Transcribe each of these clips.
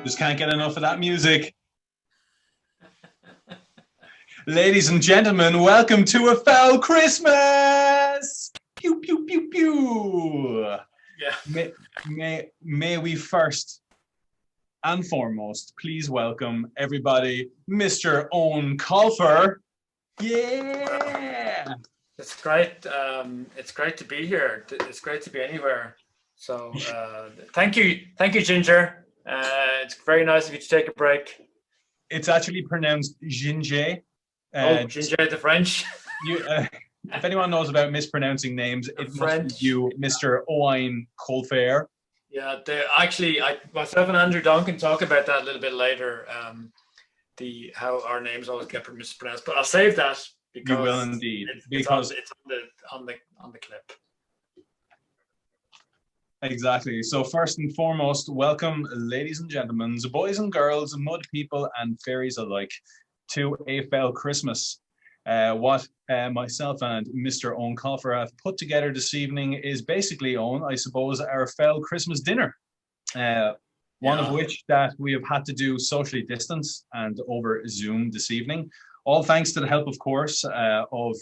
Just can't get enough of that music. Ladies and gentlemen, welcome to a Fowl Christmas! Pew, pew, pew, pew! Yeah. May we first and foremost please welcome everybody, Mr. Owen Colfer. Yeah! It's great. It's great to be here. It's great to be anywhere. So thank you, Ginger. It's very nice of you to take a break. It's actually pronounced Jinjay. Jinjay, the French. If anyone knows about mispronouncing names, it must be you, Mr. Owen Colfer. Yeah, myself and Andrew Donkin talk about that a little bit later. How our names always get mispronounced, but I'll save that because you will indeed, because it's on the clip. Exactly. So first and foremost, welcome, ladies and gentlemen, boys and girls, mud people and fairies alike, to a Fowl Christmas. What myself and Mr. Owen Colfer have put together this evening is basically, Owen, I suppose, our Fowl Christmas dinner. One of which that we have had to do socially distanced and over Zoom this evening. All thanks to the help, of course, of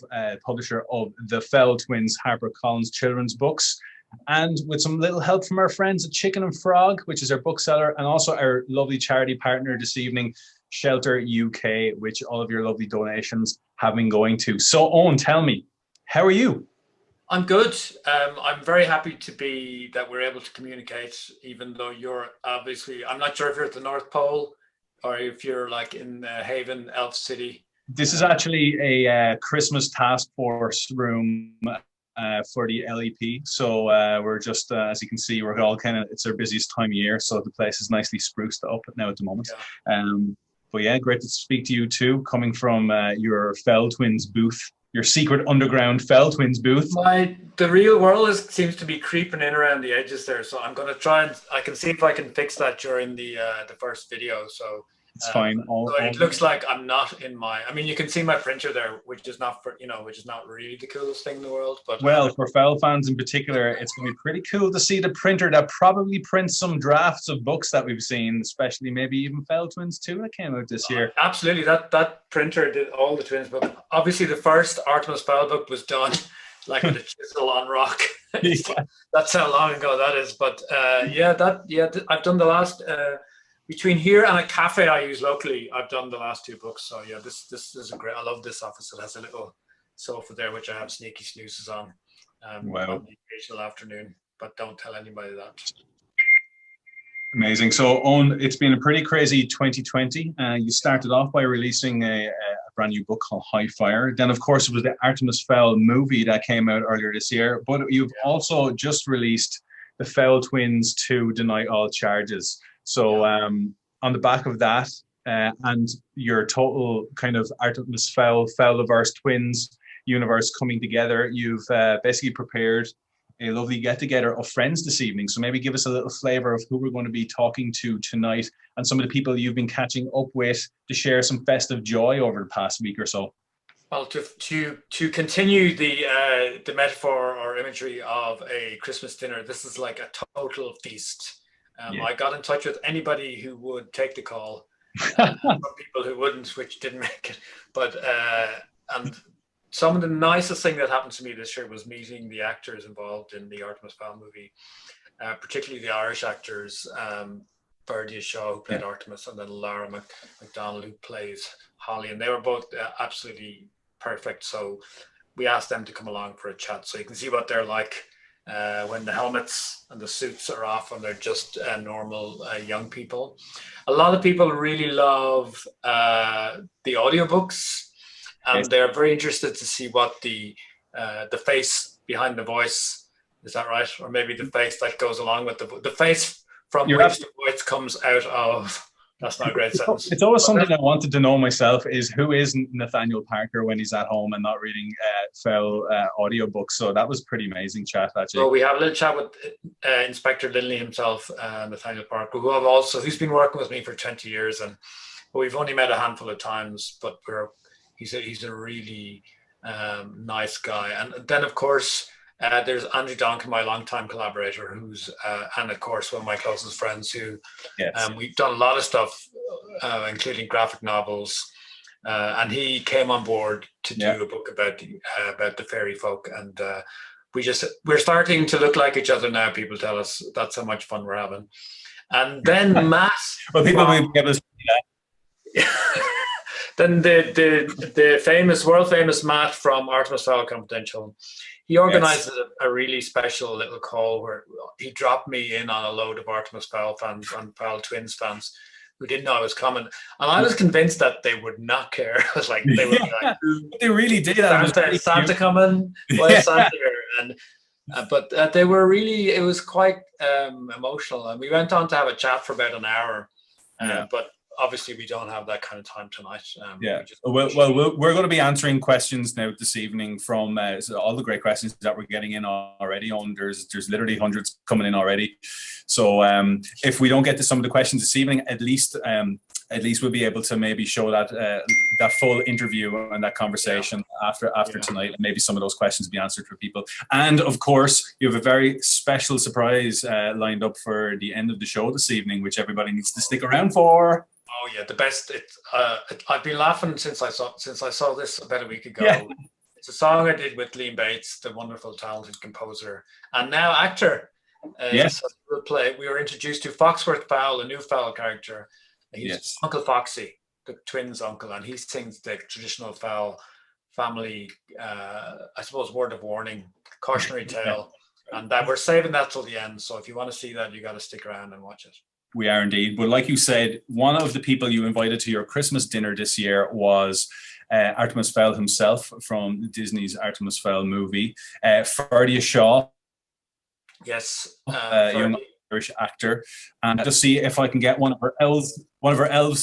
publisher of the Fowl Twins, HarperCollins Children's Books, and with some little help from our friends at Chicken and Frog, which is our bookseller, and also our lovely charity partner this evening, Shelter UK, which all of your lovely donations have been going to. So, Owen, tell me, how are you? I'm good. I'm very happy that we're able to communicate, even though you're obviously, I'm not sure if you're at the North Pole or if you're like in Haven, Elf City. This is actually a Christmas task force room for the LEP. So we're just, as you can see, we're all it's our busiest time of year. So the place is nicely spruced up now at the moment. Yeah. But yeah, great to speak to you too, coming from your Fowl Twins booth, your secret underground Fowl Twins booth. The real world seems to be creeping in around the edges there. So I'm going to try and I can see if I can fix that during the first video. So it's fine. So it looks like I'm not in I mean, you can see my printer there, which is not really the coolest thing in the world. But well, for Fowl fans in particular, it's going to be pretty cool to see the printer that probably prints some drafts of books that we've seen, especially maybe even Fowl Twins 2 that came out this year. Absolutely, that printer did all the Twins books. Obviously, the first Artemis Fowl book was done like with a chisel on rock. Yeah. That's how long ago that is. But I've done the last. Between here and a cafe I use locally, I've done the last 2 books. So yeah, this is a great. I love this office. It has a little sofa there, which I have sneaky snoozes on. Wow. On the occasional afternoon, but don't tell anybody that. Amazing. So, Owen, it's been a pretty crazy 2020. You started off by releasing a brand new book called High Fire. Then, of course, it was the Artemis Fowl movie that came out earlier this year. But you've also just released the Fowl Twins 2 Deny All Charges. So on the back of that and your total kind of Artemis Fowl-averse twins universe coming together, you've basically prepared a lovely get-together of friends this evening. So maybe give us a little flavor of who we're going to be talking to tonight and some of the people you've been catching up with to share some festive joy over the past week or so. Well, to continue the metaphor or imagery of a Christmas dinner, this is like a total feast. I got in touch with anybody who would take the call, some people who wouldn't, which didn't make it. But and some of the nicest thing that happened to me this year was meeting the actors involved in the Artemis Fowl movie, particularly the Irish actors, Ferdia Shaw, who played Artemis, and then Lara McDonnell, who plays Holly. And they were both absolutely perfect. So we asked them to come along for a chat so you can see what they're like when the helmets and the suits are off and they're just normal young people. A lot of people really love the audiobooks, and they're very interested to see what the face behind the voice, is that right? Or maybe the face that goes along with the face from which the voice comes out of. That's not a great sentence. It's always something I wanted to know myself, is who is Nathaniel Parker when he's at home and not reading Fowl audiobooks. So that was pretty amazing chat, actually. So we have a little chat with Inspector Lindley himself, Nathaniel Parker, who's been working with me for 20 years. And we've only met a handful of times, but he's a really nice guy. And then, of course, There's Andrew Donkin, my longtime collaborator, who's and of course one of my closest friends. Who we've done a lot of stuff, including graphic novels, and he came on board to do a book about the fairy folk, and we're starting to look like each other now. People tell us that's how much fun we're having. And then Matt, well, people will be able to see that. Then the world famous Matt from Artemis Fowl Confidential, he organized a really special little call where he dropped me in on a load of Artemis Fowl fans and Fowl Twins fans who didn't know I was coming, and I was convinced that they would not care. I was like, they would be like, they really did. Santa coming, where's Santa here? And but they were really, it was quite emotional, and we went on to have a chat for about an hour. But obviously, we don't have that kind of time tonight. We're going to be answering questions now this evening from all the great questions that we're getting in already. There's literally hundreds coming in already. So if we don't get to some of the questions this evening, at least we'll be able to maybe show that full interview and that conversation after tonight, and maybe some of those questions be answered for people. And of course, you have a very special surprise lined up for the end of the show this evening, which everybody needs to stick around for. Oh yeah, the best. I've been laughing since I saw this about a week ago. Yeah. It's a song I did with Liam Bates, the wonderful, talented composer and now actor. Yes. We were introduced to Foxworth Fowl, a new Fowl character. He's Uncle Foxy, the twins' uncle, and he sings the traditional Fowl family, I suppose, word of warning, cautionary tale, and that we're saving that till the end. So if you want to see that, you got to stick around and watch it. We are indeed. But like you said, one of the people you invited to your Christmas dinner this year was Artemis Fowl himself from Disney's Artemis Fowl movie, Ferdia Shaw. Yes, young Irish actor, and just see if I can get one of our elves,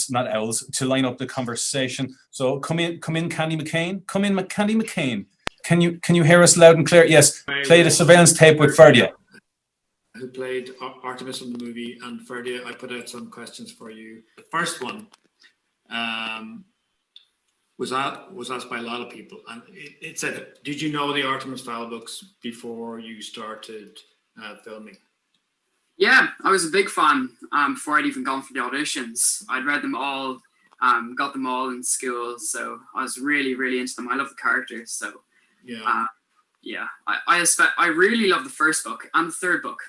not owls, to line up the conversation. So come in, Candy McCain. Come in, Candy McCain. Can you hear us loud and clear? Yes. Play the surveillance tape with Ferdia, who played Artemis in the movie, and Ferdia, I put out some questions for you. The first one was asked by a lot of people, and it said, "Did you know the Artemis Fowl books before you started filming?" Yeah, I was a big fan before I'd even gone for the auditions. I'd read them all, got them all in school, so I was really, really into them. I love the characters, so I really love the first book and the third book.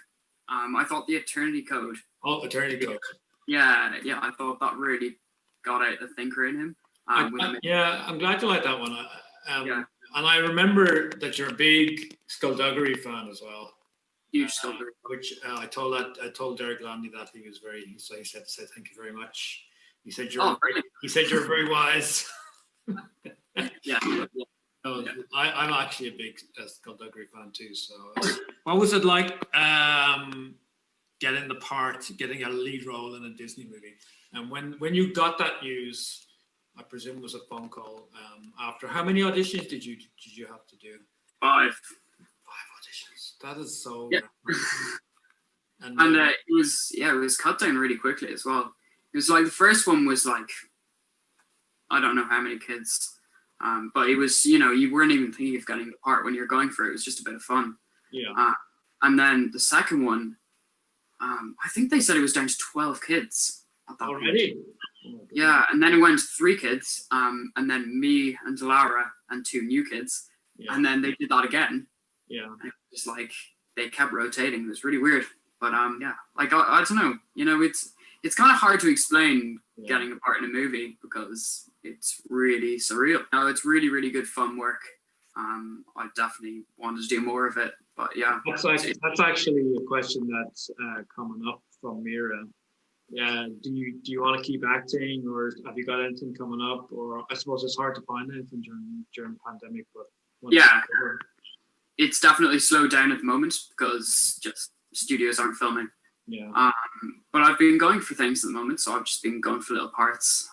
I thought the Eternity Code. Oh, Eternity Code. Yeah, I thought that really got out the thinker in him. I'm glad you like that one. And I remember that you're a big Skullduggery fan as well. Huge Skullduggery. Which I told Derek Landy that he was very. So he said thank you very much. He said you're very wise. I'm actually a big Skullduggery fan too. So, what was it like getting a lead role in a Disney movie? And when you got that news, I presume it was a phone call. After how many auditions did you have to do? 5 auditions. That is so. Yeah. And it was cut down really quickly as well. It was like the first one was like, I don't know how many kids. But it was, you weren't even thinking of getting the part when you're going for it. It was just a bit of fun. Yeah. And then the second one, I think they said it was down to 12 kids at that already. Point. Yeah, and then it went to 3 kids, and then me and Lara and 2 new kids, and then they did that again. Yeah. And it was like they kept rotating. It was really weird. But like I don't know. It's kind of hard to explain getting a part in a movie because it's really surreal. No, it's really, really good fun work. I definitely wanted to do more of it, but yeah. That's actually a question that's coming up from Mira. Yeah, do you want to keep acting, or have you got anything coming up? Or I suppose it's hard to find anything during the pandemic, but it's definitely slowed down at the moment because just studios aren't filming. Yeah. But I've been going for things at the moment, so I've just been going for little parts.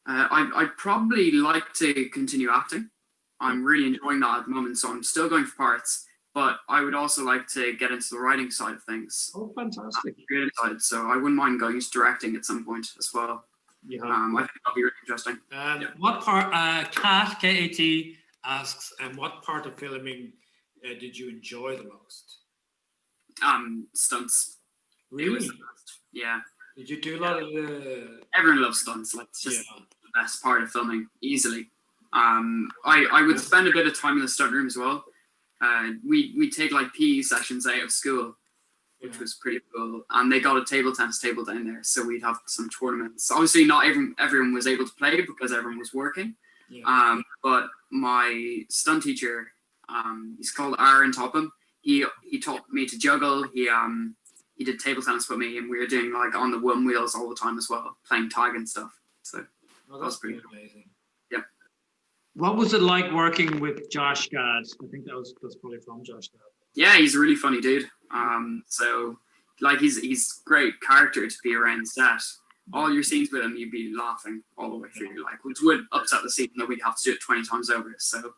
I'd probably like to continue acting. I'm really enjoying that at the moment, so I'm still going for parts. But I would also like to get into the writing side of things. Oh, fantastic! Creative side, so I wouldn't mind going into directing at some point as well. Yeah. I think that'll be really interesting. What part? Kat, K-A-T, asks, what part of filming did you enjoy the most? Stunts. Really? It was the best. Yeah. Did you do a lot of the? Everyone loves stunts. Like, it's just the best part of filming, easily. I would spend a bit of time in the stunt room as well. We take like PE sessions out of school, which was pretty cool. And they got a table tennis table down there, so we'd have some tournaments. Obviously, not everyone was able to play because everyone was working. Yeah. But my stunt teacher, he's called Aaron Topham. He taught me to juggle. He did table tennis with me, and we were doing like on the one wheels all the time as well, playing tag and stuff. So that was pretty amazing. Yeah. What was it like working with Josh Gad? I think that's probably from Josh Gad. Yeah, he's a really funny dude. So like he's great character to be around set. All your scenes with him, you'd be laughing all the way through, like, which would upset the scene that we'd have to do it 20 times over. So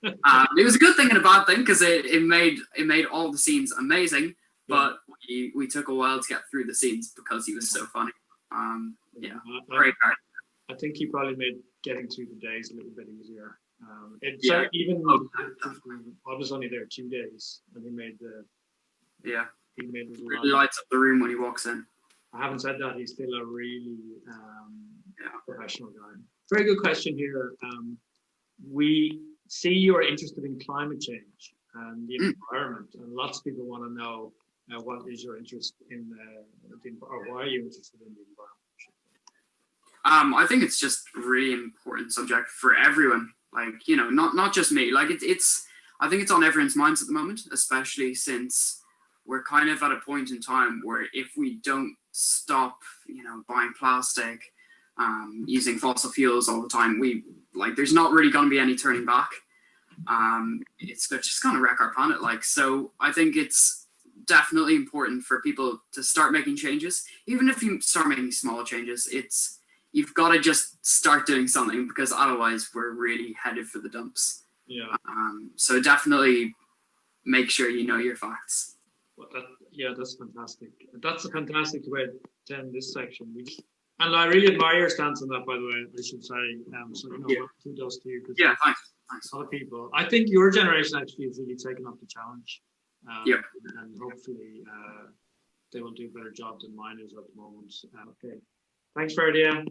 it was a good thing and a bad thing, because it made all the scenes amazing. But we took a while to get through the scenes because he was so funny. Great character. I think he probably made getting through the days a little bit easier. I was only there 2 days, and he made the really lights up the room when he walks in. I haven't said that, he's still a really professional guy. Very good question here. We see you're interested in climate change and the environment, and lots of people want to know what is your interest in or why are you interested in the environment? I think it's just a really important subject for everyone. Like, not just me. Like I think it's on everyone's minds at the moment, especially since we're kind of at a point in time where if we don't stop, buying plastic, using fossil fuels all the time, there's not really going to be any turning back. It's just going to wreck our planet. So I think it's definitely important for people to start making changes. Even if you start making small changes, you've got to just start doing something, because otherwise we're really headed for the dumps. Yeah. So definitely make sure you know your facts. Well, that's fantastic. That's a fantastic way to end this section. And I really admire your stance on that, by the way, I should say. Kudos to you. Yeah, thanks. Other people. I think your generation actually has really taken up the challenge. And hopefully they will do a better job than mine is at the moment. Okay. Thanks, Ferdia.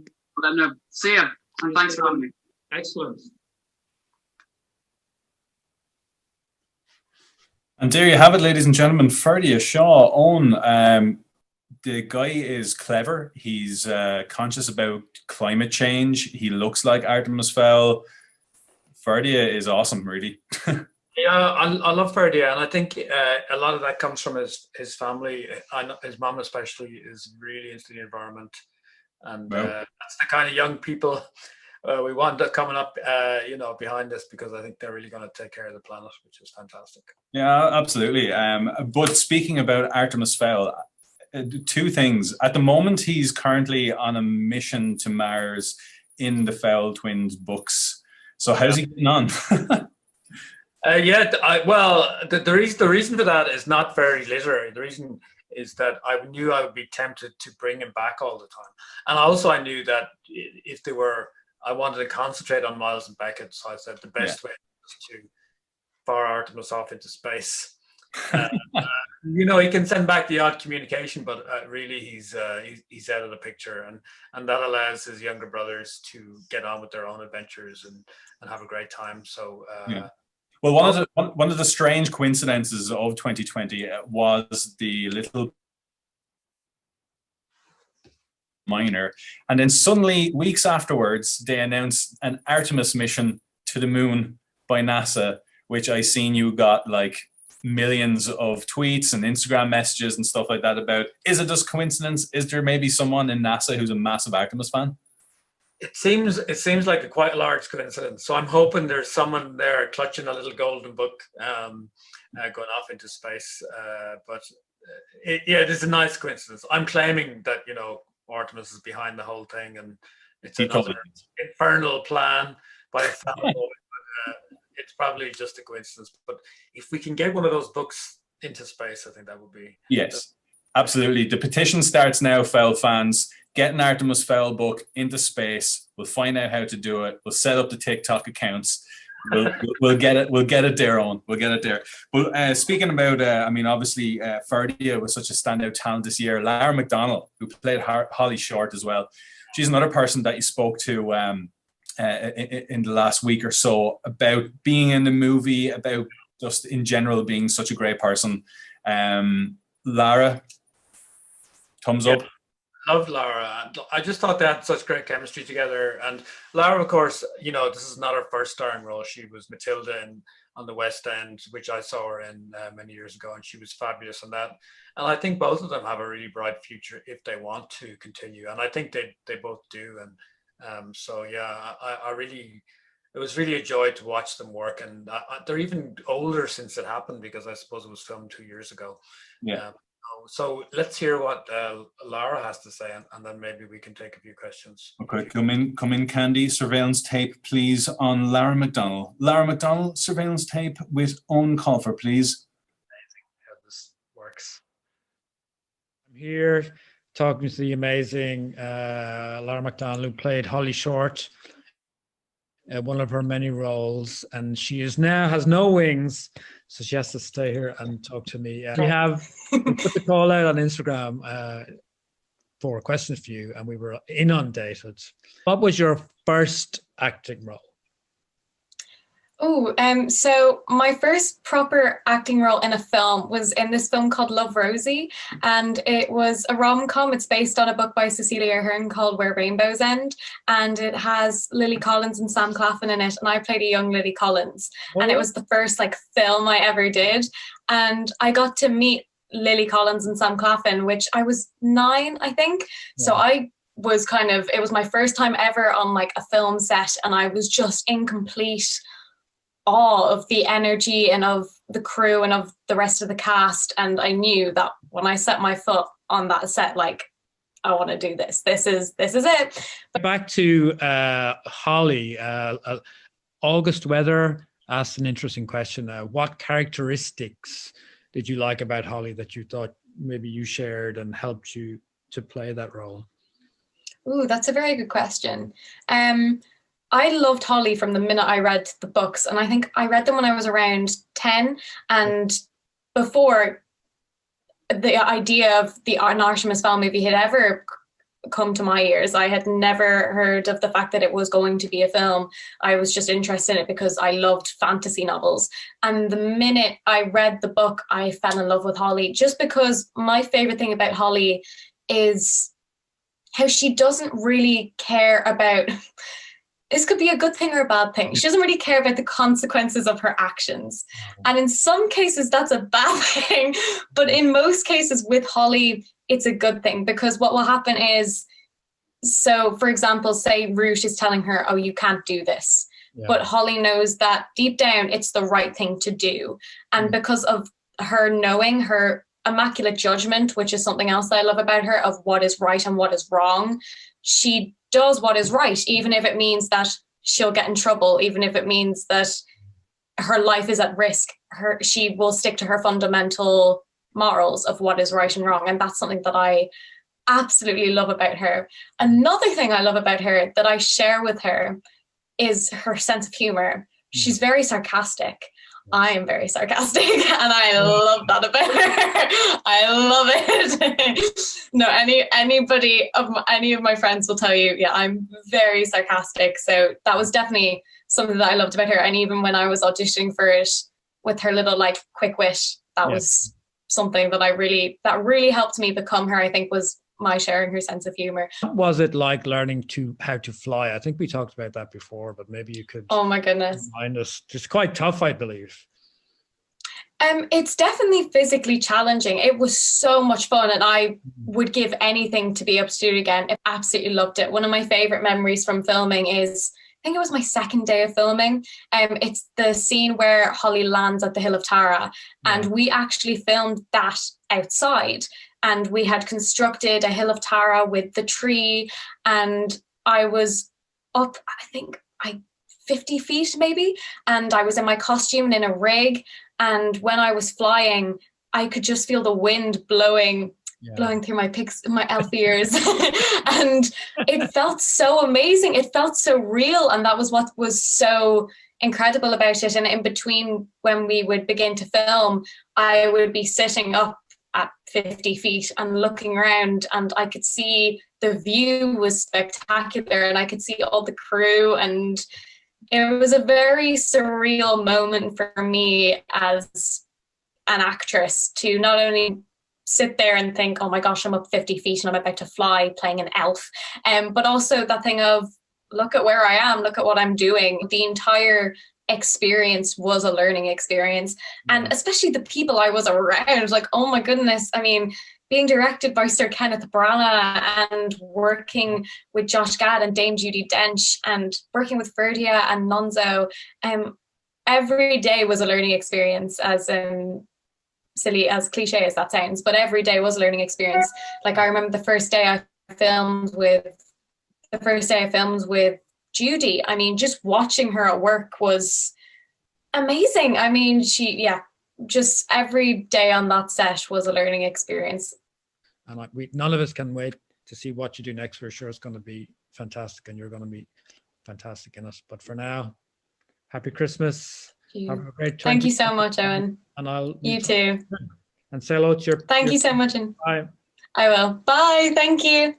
See ya. And thanks for having me. Excellent. And there you have it, ladies and gentlemen. Ferdia Shaw, Owen. The guy is clever. He's conscious about climate change. He looks like Artemis Fowl. Ferdia is awesome, really. Yeah, I love Ferdia, and I think a lot of that comes from his family. His mom especially is really into the environment, and that's the kind of young people we want that coming up, behind us, because I think they're really going to take care of the planet, which is fantastic. Yeah, absolutely. But speaking about Artemis Fowl, two things. At the moment, he's currently on a mission to Mars in the Fowl Twins books. So how's he getting on? The reason for that is not very literary. The reason is that I knew I would be tempted to bring him back all the time. And also I knew that I wanted to concentrate on Miles and Beckett, so I said the best way was to fire Artemis off into space. He can send back the odd communication, but really he's out of the picture, and that allows his younger brothers to get on with their own adventures and have a great time. So well, one of the strange coincidences of 2020 was the little minor, and then suddenly weeks afterwards they announced an Artemis mission to the moon by NASA, which I seen you got like millions of tweets and Instagram messages and stuff like that about. Is it just coincidence? Is there maybe someone in NASA who's a massive Artemis fan? It seems like quite a large coincidence. So I'm hoping there's someone there clutching a little golden book, going off into space. It is a nice coincidence. I'm claiming that Artemis is behind the whole thing, and it's another infernal plan by Fowl. It's probably just a coincidence. But if we can get one of those books into space, I think that would be... Yes, absolutely. The petition starts now, Fowl fans. Get an Artemis Fowl book into space. We'll find out how to do it. We'll set up the TikTok accounts. We'll get it. We'll get it there, Owen. We'll get it there. But speaking about, I mean, obviously, Ferdia was such a standout talent this year. Lara McDonnell, who played Holly Short as well. She's another person that you spoke to in the last week or so about being in the movie, about just in general being such a great person. Lara, thumbs up. Love Lara. I just thought they had such great chemistry together. And Lara, of course, you know, this is not her first starring role. She was Matilda on the West End, which I saw her in many years ago, and she was fabulous in that. And I think both of them have a really bright future if they want to continue. And I think they both do. And so, yeah, it was really a joy to watch them work. And they're even older since it happened, because I suppose it was filmed 2 years ago. Yeah. So let's hear what Lara has to say, and then maybe we can take a few questions. Okay, come in, Candy. Surveillance tape, please, on Lara McDonnell. Lara McDonnell, surveillance tape with Owen Colfer, please. Amazing how this works. I'm here talking to the amazing Lara McDonnell, who played Holly Short, one of her many roles, and she is now has no wings, so she has to stay here and talk to me. We put the call out on Instagram for questions for you, and we were inundated. What was your first acting role? So my first proper acting role in a film was in this film called Love, Rosie, and it was a rom-com. It's based on a book by Cecilia Ahern called Where Rainbows End, and it has Lily Collins and Sam Claflin in it, and I played a young Lily Collins. And it was the first film I ever did, and I got to meet Lily Collins and Sam Claflin, which I was 9, I think. Yeah. So I was it was my first time ever on a film set, and I was just in complete awe of the energy and of the crew and of the rest of the cast. And I knew that when I set my foot on that set, I want to do this. This is it. Back to Holly. August Weather asked an interesting question. What characteristics did you like about Holly that you thought maybe you shared and helped you to play that role? Ooh, that's a very good question. I loved Holly from the minute I read the books, and I think I read them when I was around 10. And before the idea of an Artemis Fowl movie had ever come to my ears, I had never heard of the fact that it was going to be a film. I was just interested in it because I loved fantasy novels. And the minute I read the book, I fell in love with Holly, just because my favorite thing about Holly is how she doesn't really care about... This could be a good thing or a bad thing. She doesn't really care about the consequences of her actions. And in some cases, that's a bad thing. But in most cases with Holly, it's a good thing, because what will happen is, so for example, say Root is telling her, oh, you can't do this. Yeah. But Holly knows that deep down, it's the right thing to do. And because of her knowing her immaculate judgment, which is something else that I love about her, of what is right and what is wrong, she does what is right, even if it means that she'll get in trouble, even if it means that her life is at risk. She will stick to her fundamental morals of what is right and wrong. And that's something that I absolutely love about her. Another thing I love about her that I share with her is her sense of humor. She's very sarcastic. I am very sarcastic, and I love that about her. I love it. No, any of my friends will tell you, yeah, I'm very sarcastic. So that was definitely something that I loved about her. And even when I was auditioning for it with her little quick wit, that was something that really helped me become her, I think, was my sharing her sense of humor. What was it like learning how to fly? I think we talked about that before, but maybe you could. Oh my goodness. Remind us. It's quite tough, I believe. It's definitely physically challenging. It was so much fun, and I would give anything to be able to do it again. I absolutely loved it. One of my favorite memories from filming is, I think it was my second day of filming. It's the scene where Holly lands at the Hill of Tara, and we actually filmed that outside. And we had constructed a Hill of Tara with the tree, and I was up, I think, 50 feet maybe, and I was in my costume and in a rig. And when I was flying, I could just feel the wind blowing through my elf ears. And it felt so amazing. It felt so real. And that was what was so incredible about it. And in between, when we would begin to film, I would be sitting up at 50 feet and looking around, and I could see the view was spectacular, and I could see all the crew, and it was a very surreal moment for me as an actress to not only sit there and think, oh my gosh, I'm up 50 feet and I'm about to fly playing an elf, but also that thing of, look at where I am, look at what I'm doing. The entire experience was a learning experience. And especially the people I was around, like, oh my goodness, I mean, being directed by Sir Kenneth Branagh and working with Josh Gad and Dame Judi Dench and working with Ferdia and Nonzo, every day was a learning experience, as silly, as cliche as that sounds, but every day was a learning experience. Like, I remember the first day I filmed with Judy. I mean, just watching her at work was amazing. I mean, just every day on that set was a learning experience. And none of us can wait to see what you do next. For sure it's going to be fantastic, and you're going to be fantastic in it. But for now, happy Christmas. Have a great time. Thank you so much, Owen. And you too. And say hello to your... Thank you so much. And bye. I will. Bye. Thank you.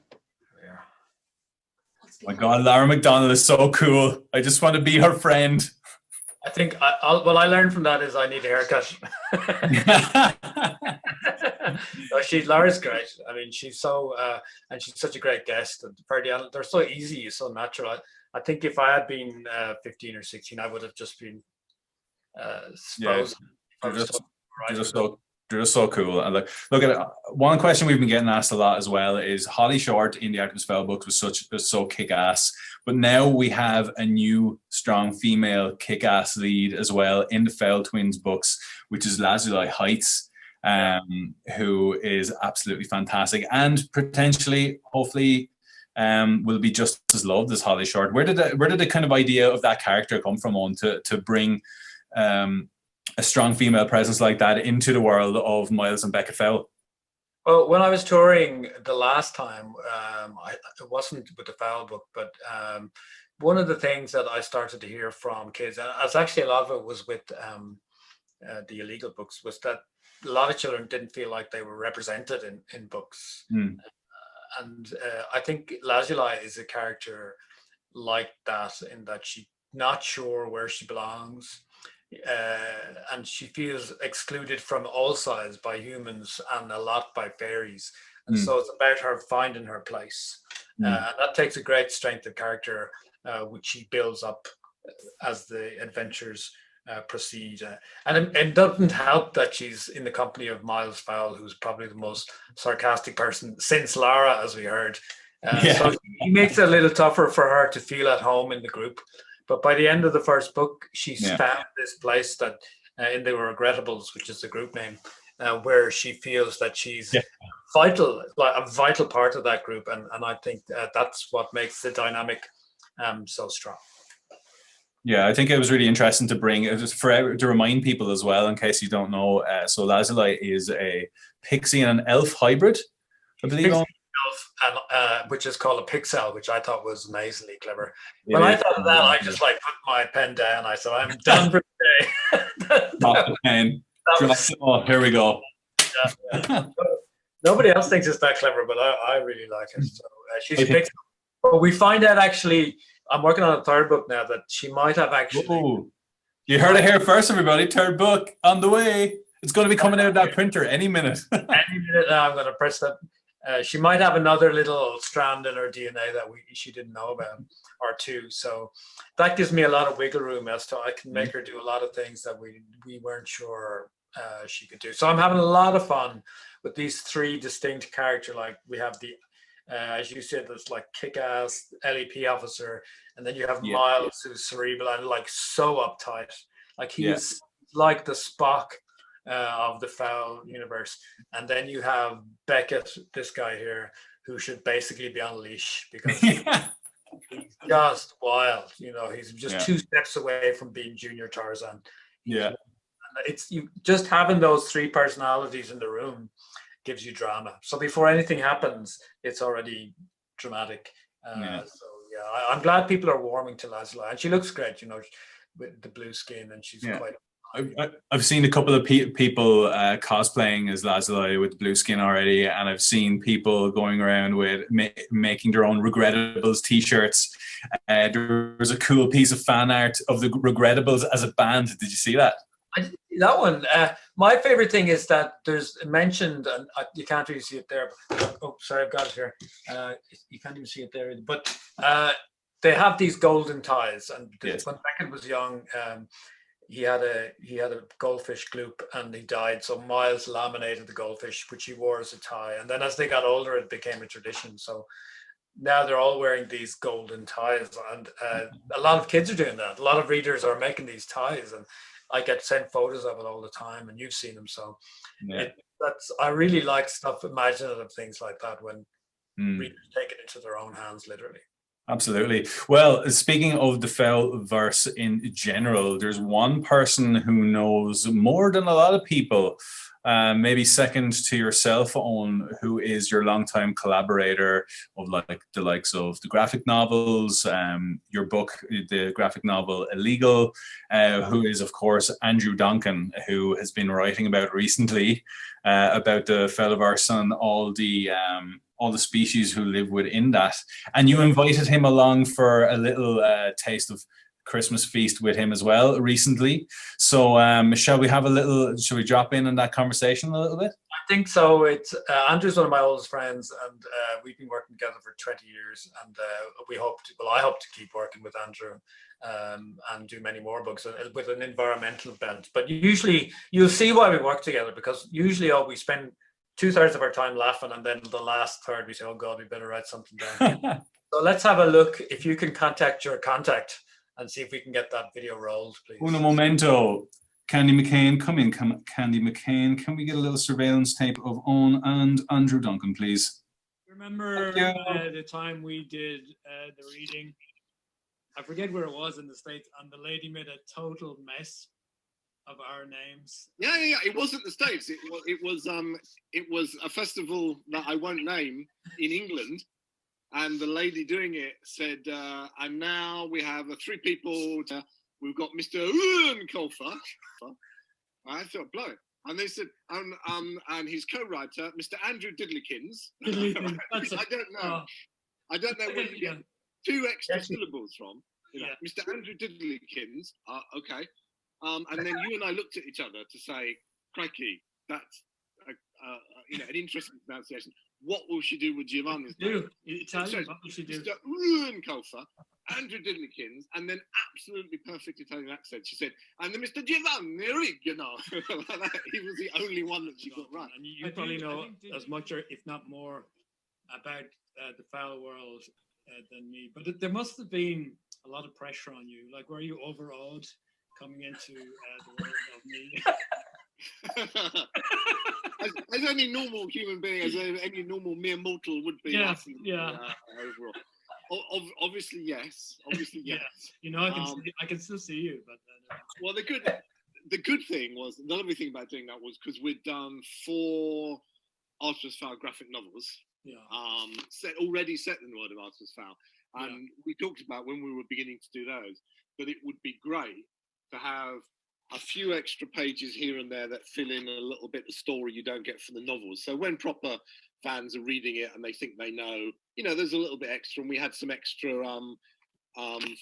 Oh my God, Lara McDonnell is so cool. I just want to be her friend. I think what I learned from that is I need a haircut. Lara's great. I mean, she's so and she's such a great guest. And Ferdia, they're so easy, so natural. I think if I had been 15 or 16, I would have just been They're just so cool. And look at it. One question we've been getting asked a lot as well is Holly Short in the Artemis Fowl books was so kick-ass, but now we have a new strong female kick-ass lead as well in the Fowl Twins books, which is Lazuli Heights, who is absolutely fantastic and potentially, hopefully, will be just as loved as Holly Short. Where did the kind of idea of that character come from, on to bring a strong female presence like that into the world of Miles and Becca Fowl? Well, when I was touring the last time, it wasn't with the Fowl book, but one of the things that I started to hear from kids, and as actually a lot of it was with the illegal books, was that a lot of children didn't feel like they were represented in books. And I think Lazuli is a character like that, in that she's not sure where she belongs. And she feels excluded from all sides by humans and a lot by fairies. And so it's about her finding her place. And that takes a great strength of character, which she builds up as the adventures proceed. And it doesn't help that she's in the company of Miles Fowl, who's probably the most sarcastic person since Lara, as we heard. So he makes it a little tougher for her to feel at home in the group. But by the end of the first book, she's found this place that in the Regrettables, which is the group name, where she feels that she's vital, like a vital part of that group. And I think that's what makes the dynamic so strong. Yeah, I think it was really interesting to bring, just to remind people as well, in case you don't know. So Lazuli is a pixie and an elf hybrid, I believe. And which is called a pixel, which I thought was amazingly clever. When I thought of that, I just put my pen down. I said, I'm done for today. Drop the pen. Here we go. Yeah. Nobody else thinks it's that clever, but I really like it. So she's a pixel. But we find out, actually, I'm working on a third book now, that she might have actually... Ooh. You heard it here first, everybody. Third book on the way. It's going to be coming out of that printer any minute. Any minute now, I'm going to press that. She might have another little strand in her DNA that she didn't know about, or two. So that gives me a lot of wiggle room as to I can make her do a lot of things that we weren't sure she could do. So I'm having a lot of fun with these three distinct characters. Like we have the, as you said, this like kick-ass LEP officer, and then you have Miles, who's cerebral and like so uptight. Like he's like the Spock of the Fowl universe. And then you have Beckett, this guy here, who should basically be on leash because he's just wild. He's just 2 steps away from being Junior Tarzan. It's just having those three personalities in the room gives you drama. So before anything happens, it's already dramatic. I'm glad people are warming to Lazuli, and she looks great. with the blue skin, and she's Yeah. quite. I've seen a couple of people cosplaying as Lazuli with blue skin already, and I've seen people going around with making their own Regrettables t-shirts. There was a cool piece of fan art of the Regrettables as a band. Did you see that? I didn't see that one. My favorite thing is that there's mentioned, and you can't really see it there. But, oh, sorry, I've got it here. You can't even see it there. But they have these golden ties, and Yes. when Beckett was young, he had a goldfish gloop, and he died. So Miles laminated the goldfish, which he wore as a tie. And then as they got older, it became a tradition. So now they're all wearing these golden ties, and a lot of kids are doing that. A lot of readers are making these ties, and I get sent photos of it all the time, and you've seen them. So I really like stuff, imaginative things like that, when readers take it into their own hands, literally. Absolutely. Well, speaking of the Fowl verse in general, there's one person who knows more than a lot of people, maybe second to yourself, Owen, who is your longtime collaborator of like the likes of the graphic novels, your book, the graphic novel Illegal, who is, of course, Andrew Donkin, who has been writing about recently about the Fowlverse and all the species who live within that. And you invited him along for a little taste of Christmas feast with him as well recently. So shall we drop in on that conversation a little bit? I think so. It's Andrew's one of my oldest friends, and we've been working together for 20 years, and I hope to keep working with Andrew and do many more books with an environmental bent. But usually you'll see why we work together, because usually we spend 2/3 of our time laughing, and then the last third we say, oh God, we better write something down. So let's have a look. If you can contact your contact and see if we can get that video rolled, please. Uno momento. Candy McCain, come in. Candy McCain, can we get a little surveillance tape of Owen and Andrew Donkin, please? Remember the time we did the reading? I forget where it was in the States, and the lady made a total mess of our names. Yeah. It wasn't the States. It was a festival that I won't name in England, and the lady doing it said, and now we have 3 people. We've got Mr. Owen Colfer. I thought, blow it. And they said, and his co-writer, Mr. Andrew Diddlekins. I don't know. I don't know where you get 2 extra syllables from. Mr. Andrew Diddlekins. Okay. And then you and I looked at each other to say, crikey, that's an interesting pronunciation. What will she do with Giovanni's name? Italian, what will she do? Mr. Owen Colfer, Andrew Diddlekins, and then absolutely perfect Italian accent. She said, and then Mr. Giovanni Rigano. He was the only one that she got right. And you probably know as much, or if not more, about the fowl world than me. But there must have been a lot of pressure on you. Like, were you overawed coming into the world of me? as any normal human being, as any normal mere mortal would be. Overall. Obviously, yes. Yeah. You know, I can still see you. But well, the good thing was, the lovely thing about doing that was because we'd done 4 Artemis Fowl graphic novels. Yeah. Already set in the world of Artemis Fowl, and we talked about when we were beginning to do those that it would be great to have a few extra pages here and there that fill in a little bit of story you don't get from the novels. So when proper fans are reading it and they think they know, there's a little bit extra, and we had some extra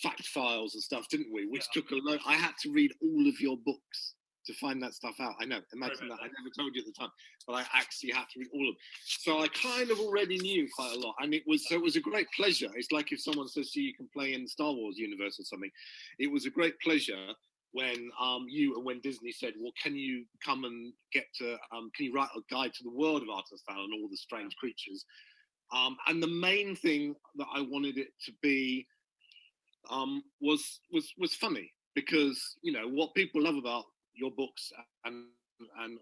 fact files and stuff, didn't we? Which took a lot. I had to read all of your books to find that stuff out. I know, imagine that. I never told you at the time, but I actually had to read all of them. So I kind of already knew quite a lot, and it was a great pleasure. It's like if someone says to you, you can play in the Star Wars universe or something. It was a great pleasure when when Disney said, well, can you come and can you write a guide to the world of Artemis Fowl and all the strange creatures? And the main thing that I wanted it to be was funny, because what people love about your books and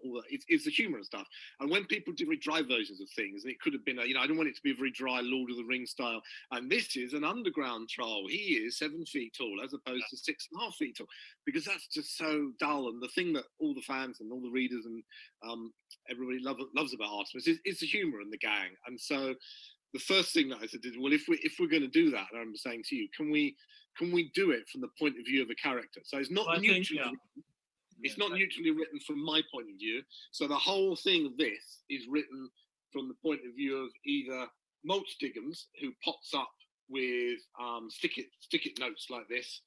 all that, it's the humor and stuff. And when people do very dry versions of things, and it could have been I don't want it to be a very dry Lord of the Rings style, and this is an underground troll, he is 7 feet tall as opposed to 6.5 feet tall, because that's just so dull. And the thing that all the fans and all the readers and everybody loves about Artemis is the humor and the gang. And so the first thing that I said is, well, if we're going to do that, and I'm saying to you, can we can we do it from the point of view of a character? So it's not neutrally written. It's not neutrally written from my point of view. So the whole thing of this is written from the point of view of either Mulch Diggums, who pops up with stick it notes like this,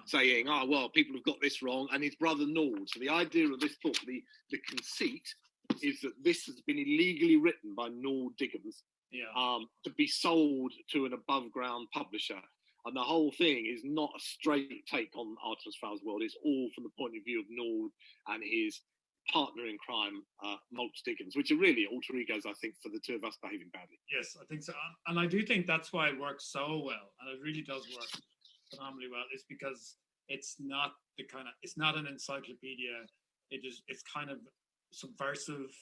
saying, "Oh well, people have got this wrong," and his brother Nord. So the idea of this book, the conceit, is that this has been illegally written by Nord Diggums to be sold to an above ground publisher. And the whole thing is not a straight take on Artemis Fowl's world. It's all from the point of view of Nord and his partner in crime, Mulch Diggums, which are really alter egos, I think, for the two of us behaving badly. Yes, I think so. And I do think that's why it works so well. And it really does work phenomenally well. It's because it's not an encyclopedia. It's kind of subversive,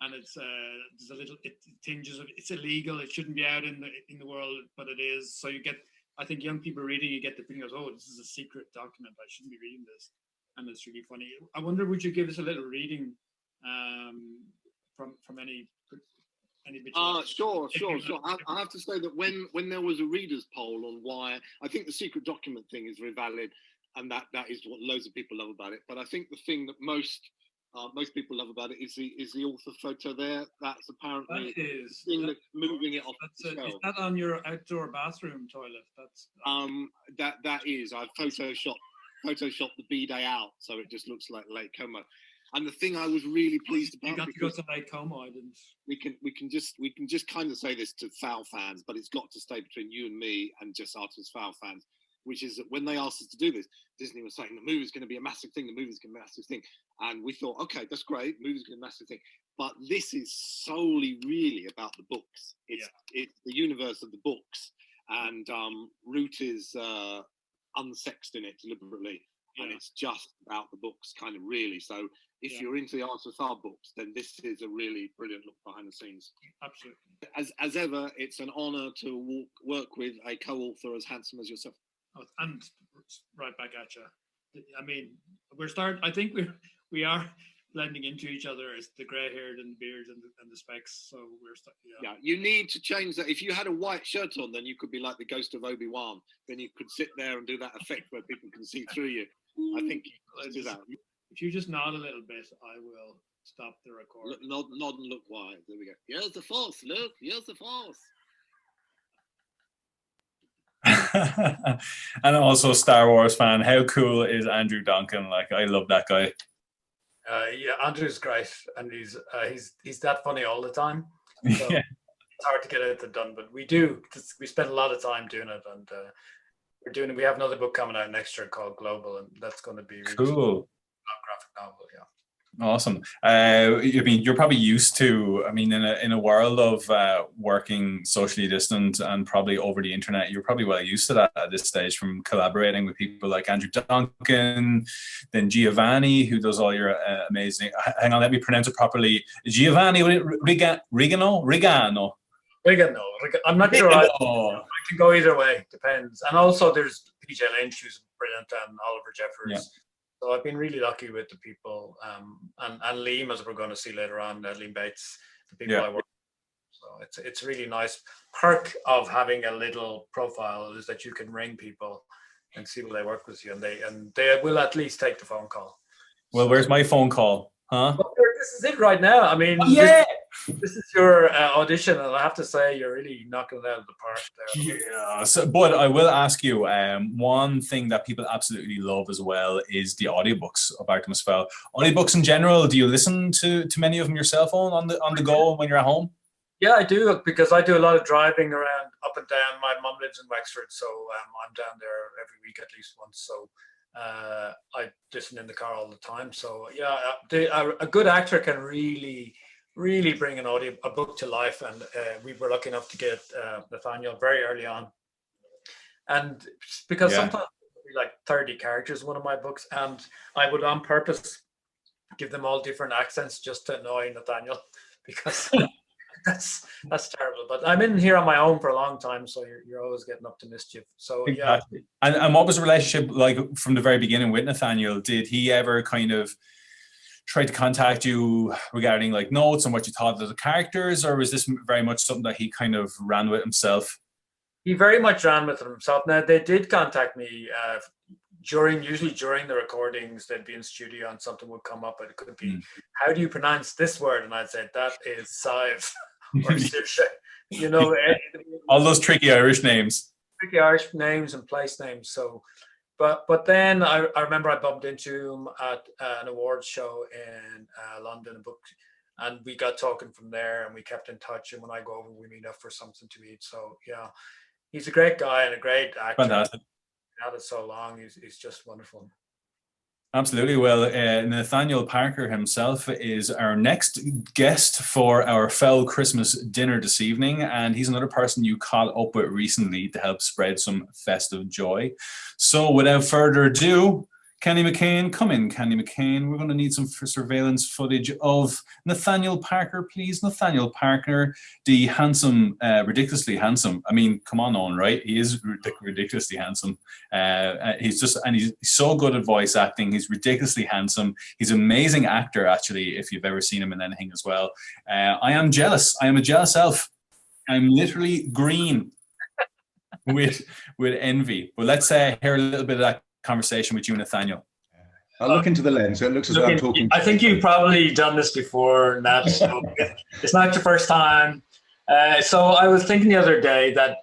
and it's there's a little, it tinges of, it's illegal. It shouldn't be out in the world, but it is. So you get, I think young people reading, you get the feeling of, oh, this is a secret document. I shouldn't be reading this. And it's really funny. I wonder, would you give us a little reading from any bit? Sure. I have to say that when there was a readers' poll on why, I think the secret document thing is very valid, and that is what loads of people love about it. But I think the thing that most people love about it is the author photo there. That's apparently the thing that's moving it off the shelf. Is that on your outdoor bathroom toilet? That's that is. I've photoshopped the B-Day out, so it just looks like Lake Como. And the thing I was really pleased about, you got to go to Lake Como. I didn't. We can just kind of say this to Fowl fans, but it's got to stay between you and me and just Artemis Fowl fans, which is that when they asked us to do this, Disney was saying the movie's going to be a massive thing. The movie's going to be a massive thing, and we thought, okay, that's great. The movie's going to be a massive thing, but this is solely really about the books. It's the universe of the books, and Root is unsexed in it deliberately, and it's just about the books, kind of really. So if you're into the Artemis Fowl books, then this is a really brilliant look behind the scenes. Absolutely. As ever, it's an honour to work with a co-author as handsome as yourself. Oh, and right back at you. I mean, I think we are blending into each other as the grey-haired and the beard and the specs. So we're you need to change that. If you had a white shirt on, then you could be like the ghost of Obi-Wan. Then you could sit there and do that effect where people can see through you. I think you do that. If you just nod a little bit, I will stop the recording. Nod and look wide. There we go. Here's the Force, Luke. Here's the Force. And also Star Wars fan. How cool is Andrew Donkin? Like, I love that guy. Andrew's great, and he's that funny all the time. So it's hard to get it done, but we spend a lot of time doing it, and we have another book coming out next year called Global, and that's going to be really cool. Graphic novel, Awesome. I mean, you're probably used to, I mean, in a world of working socially distant and probably over the internet, you're probably well used to that at this stage, from collaborating with people like Andrew Donkin, then Giovanni, who does all your amazing, hang on, let me pronounce it properly, Giovanni Rigano. I'm not sure. I can go either way, depends. And also there's PJ Lynch, who's brilliant, and Oliver Jeffers. Yeah. So I've been really lucky with the people, and Liam, as we're going to see later on, Liam Bates, the people I work with. So it's really nice. Perk of having a little profile is that you can ring people and see will they work with you, and they will at least take the phone call. Well, where's my phone call? Huh? Well, this is it right now. I mean, this is your audition, and I have to say you're really knocking it out of the park there. Yeah. So, but I will ask you, one thing that people absolutely love as well is the audiobooks of Artemis Fowl. Audiobooks in general, do you listen to many of them yourself on the go when you're at home? Yeah, I do, because I do a lot of driving around up and down. My mum lives in Wexford, so I'm down there every week at least once. So I listen in the car all the time. So yeah, a good actor can really bring a book to life, and we were lucky enough to get Nathaniel very early on, and because sometimes it would be like 30 characters in one of my books, and I would on purpose give them all different accents just to annoy Nathaniel, because that's terrible. But I'm in here on my own for a long time, so you're always getting up to mischief. So exactly. And what was the relationship like from the very beginning with Nathaniel? Did he ever kind of try to contact you regarding like notes and what you thought of the characters, or was this very much something that he kind of ran with himself? He very much ran with it himself. Now, they did contact me usually during the recordings. They'd be in studio and something would come up, and it could be, how do you pronounce this word? And I'd say, that is Sive or Sirsha. You know, all those tricky Irish names. Tricky Irish names and place names. So, but then I remember I bumped into him at an awards show in London, and we got talking from there, and we kept in touch. And when I go over, we meet up for something to eat. So yeah, he's a great guy and a great actor. Fantastic. Had it so long, he's just wonderful. Absolutely. Well, Nathaniel Parker himself is our next guest for our Fowl Christmas dinner this evening, and he's another person you caught up with recently to help spread some festive joy. So without further ado, Candy McCain, come in, Candy McCain. We're going to need some surveillance footage of Nathaniel Parker, please. Nathaniel Parker, the handsome, ridiculously handsome. I mean, come on, Owen, right? He is ridiculously handsome. He's so good at voice acting. He's ridiculously handsome. He's an amazing actor, actually, if you've ever seen him in anything as well. I am jealous. I am a jealous elf. I'm literally green with envy. But let's hear a little bit of that conversation with you, Nathaniel. I'll look into the lens, so it looks as though I'm talking. I think you've probably done this before, Nat. So it's not your first time. So I was thinking the other day that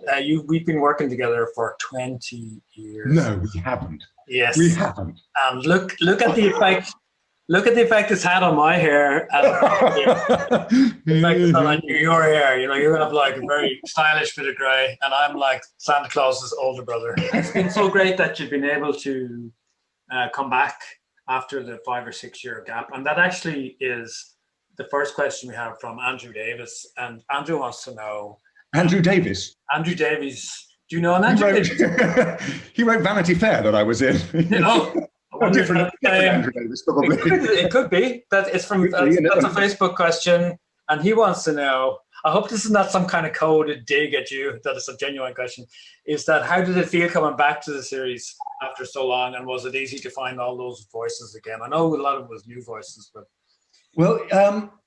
we've been working together for 20 years. No, we haven't. Yes, we haven't. Look at the effect. Look at the effect it's had on my hair. The effect it's had on your hair. You know, you have like a very stylish bit of grey, and I'm like Santa Claus's older brother. It's been so great that you've been able to come back after the 5 or 6 year gap. And that actually is the first question we have from Andrew Davis. And Andrew wants to know. Andrew Davis? Andrew Davies. Do you know an Andrew Davies? He wrote Vanity Fair that I was in. You know? Different Andrew Davis, probably. It could be. That's a Facebook question, and he wants to know. I hope this is not some kind of coded dig at you. That is a genuine question. Is that how did it feel coming back to the series after so long, and was it easy to find all those voices again? I know a lot of it was new voices, but well,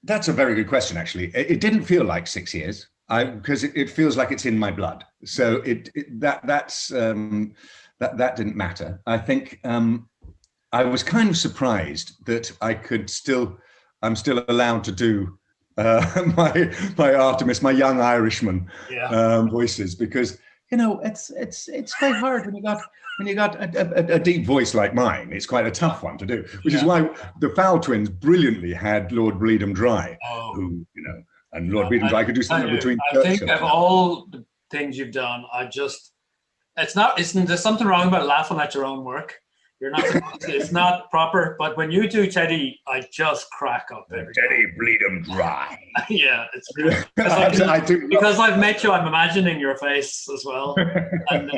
that's a very good question. Actually, it didn't feel like 6 years, because it feels like it's in my blood. So that didn't matter. I think. I was kind of surprised that I'm still allowed to do my Artemis, my young Irishman voices, because you know it's quite hard when you got a deep voice like mine. It's quite a tough one to do, which is why the Fowl twins brilliantly had Lord Breedham Dry, who and Lord Breedham Dry could do something between. I think of all the things you've done, there's something wrong about laughing at your own work. You're not supposed to, it's not proper, but when you do Teddy, I just crack up. Teddy bleed him dry. Yeah, it's really, because I've met you, I'm imagining your face as well. And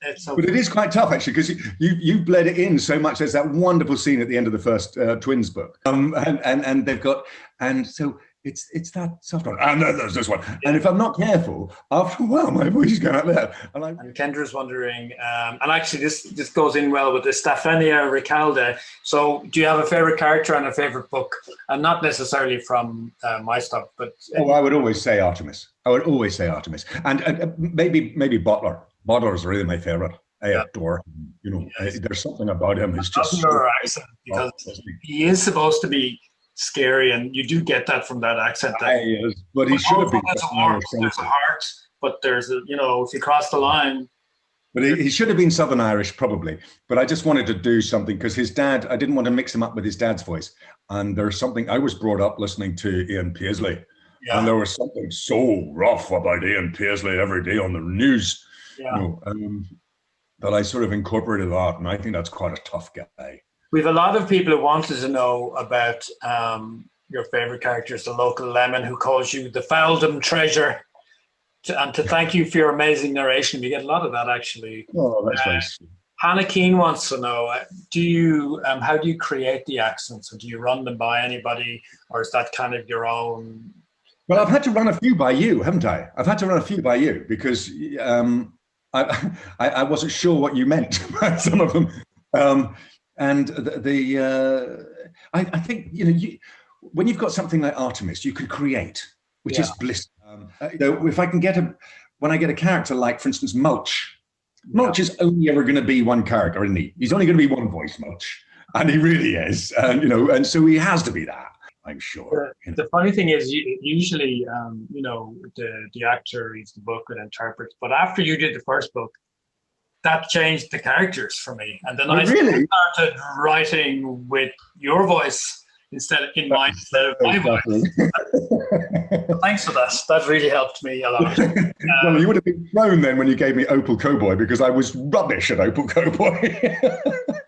it's so. But it is quite tough, actually, because you bled it in so much. There's that wonderful scene at the end of the first Twins book. And they've got, and so it's that soft one. And then there's this one. And if I'm not careful, after a while, my voice is going out there. And Kendra's wondering, and actually this goes in well with the Stefania Ricalde. So do you have a favorite character and a favorite book? And not necessarily from my stuff, but... I would always say Artemis. And maybe Butler. Butler is really my favorite. I adore him. You know, there's something about him. It's just accent, because he is supposed to be scary, and you do get that from that accent. But he should have been. There's a heart, but there's a, if you cross the line. But he should have been Southern Irish, probably. But I just wanted to do something because his dad, I didn't want to mix him up with his dad's voice. And there's something, I was brought up listening to Ian Paisley. Yeah. And there was something so rough about Ian Paisley every day on the news. Yeah. That I sort of incorporated that. And I think that's quite a tough guy. We have a lot of people who wanted to know about your favorite characters, the local lemon who calls you the Fowldom treasure, and to thank you for your amazing narration. We get a lot of that, actually. Oh, that's nice. Hannah Keane wants to know, how do you create the accents? Or do you run them by anybody, or is that kind of your own? Well, I've had to run a few by you, haven't I? I've had to run a few by you because I wasn't sure what you meant by some of them. And I think, when you've got something like Artemis, you can create, which is bliss. If I can get when I get a character like, for instance, Mulch. Mulch is only ever going to be one character, isn't he? He's only going to be one voice, Mulch, and he really is, and and so he has to be that. I'm sure. The funny thing is, usually, the actor reads the book and interprets. But after you did the first book, that changed the characters for me, and then I started writing with your voice instead of my voice. Thanks for that. That really helped me a lot. Well, you would have been thrown then when you gave me Opal Cowboy, because I was rubbish at Opal Cowboy.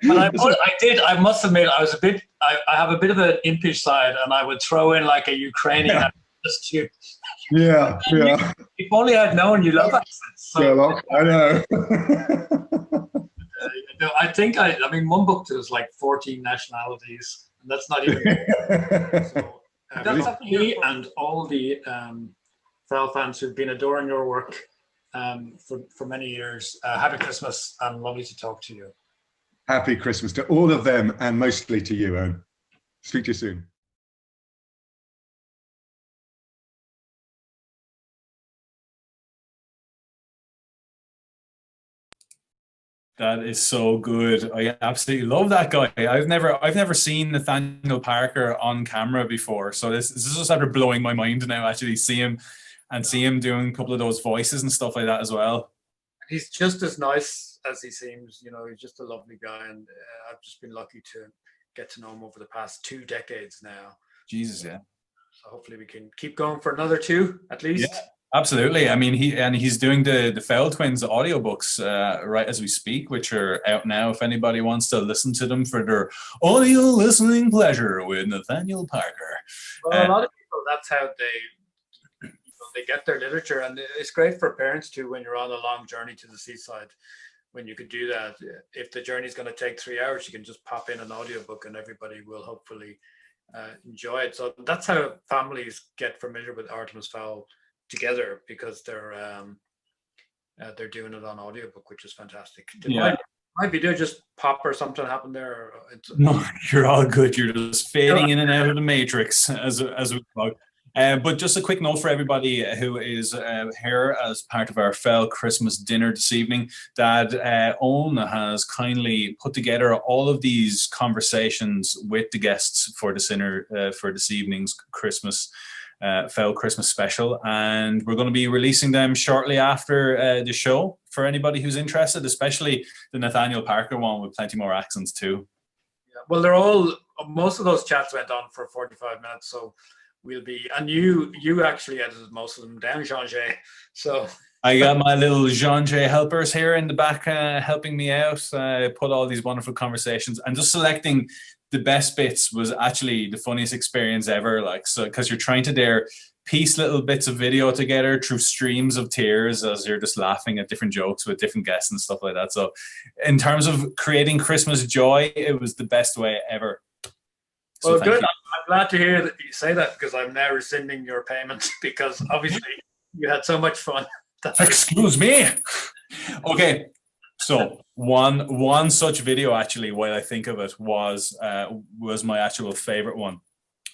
I must admit, I was I have a bit of an impish side, and I would throw in like a Ukrainian just to. Yeah. If only I'd known you love accents. So, I know. I think one book there's like 14 nationalities, and that's not even. So, that's up to me and all the Fowl fans who've been adoring your work for many years. Happy Christmas, and lovely to talk to you. Happy Christmas to all of them, and mostly to you, Owen. Speak to you soon. That is so good. I absolutely love that guy. I've never seen Nathaniel Parker on camera before, so this is just after blowing my mind to now actually see him doing a couple of those voices and stuff like that as well. He's just as nice as he seems. He's just a lovely guy, and I've just been lucky to get to know him over the past 2 decades now. Jesus, yeah. So hopefully we can keep going for another 2 at least. Yeah. Absolutely. I mean, he's doing the Fowl Twins audiobooks right as we speak, which are out now. If anybody wants to listen to them for their audio listening pleasure with Nathaniel Parker. Well, a lot of people, that's how they get their literature, and it's great for parents too when you're on a long journey to the seaside. When you could do that, if the journey is going to take 3 hours, you can just pop in an audiobook, and everybody will hopefully enjoy it. So that's how families get familiar with Artemis Fowl together, because they're doing it on audiobook, which is fantastic. Might be there just pop or something happened there. No, you're all good. You're just fading in and out of the matrix as we talk. But just a quick note for everybody who is here as part of our Fowl Christmas dinner this evening, that Owen has kindly put together all of these conversations with the guests for this dinner, for this evening's Fowl Christmas Special, and we're going to be releasing them shortly after the show for anybody who's interested, especially the Nathaniel Parker one with plenty more accents too. Yeah, well, most of those chats went on for 45 minutes, so we'll be, and you actually edited most of them down, Jinjay. So I got my little Jinjay helpers here in the back helping me out. Put all these wonderful conversations, and just selecting the best bits was actually the funniest experience ever. Like, so because you're trying to piece little bits of video together through streams of tears as you're just laughing at different jokes with different guests and stuff like that. So in terms of creating Christmas joy, it was the best way ever. So well, good. I'm glad to hear that you say that, because I'm now rescinding your payment, because obviously you had so much fun. Excuse me. Okay. So one such video, actually, while I think of it, was my actual favorite one.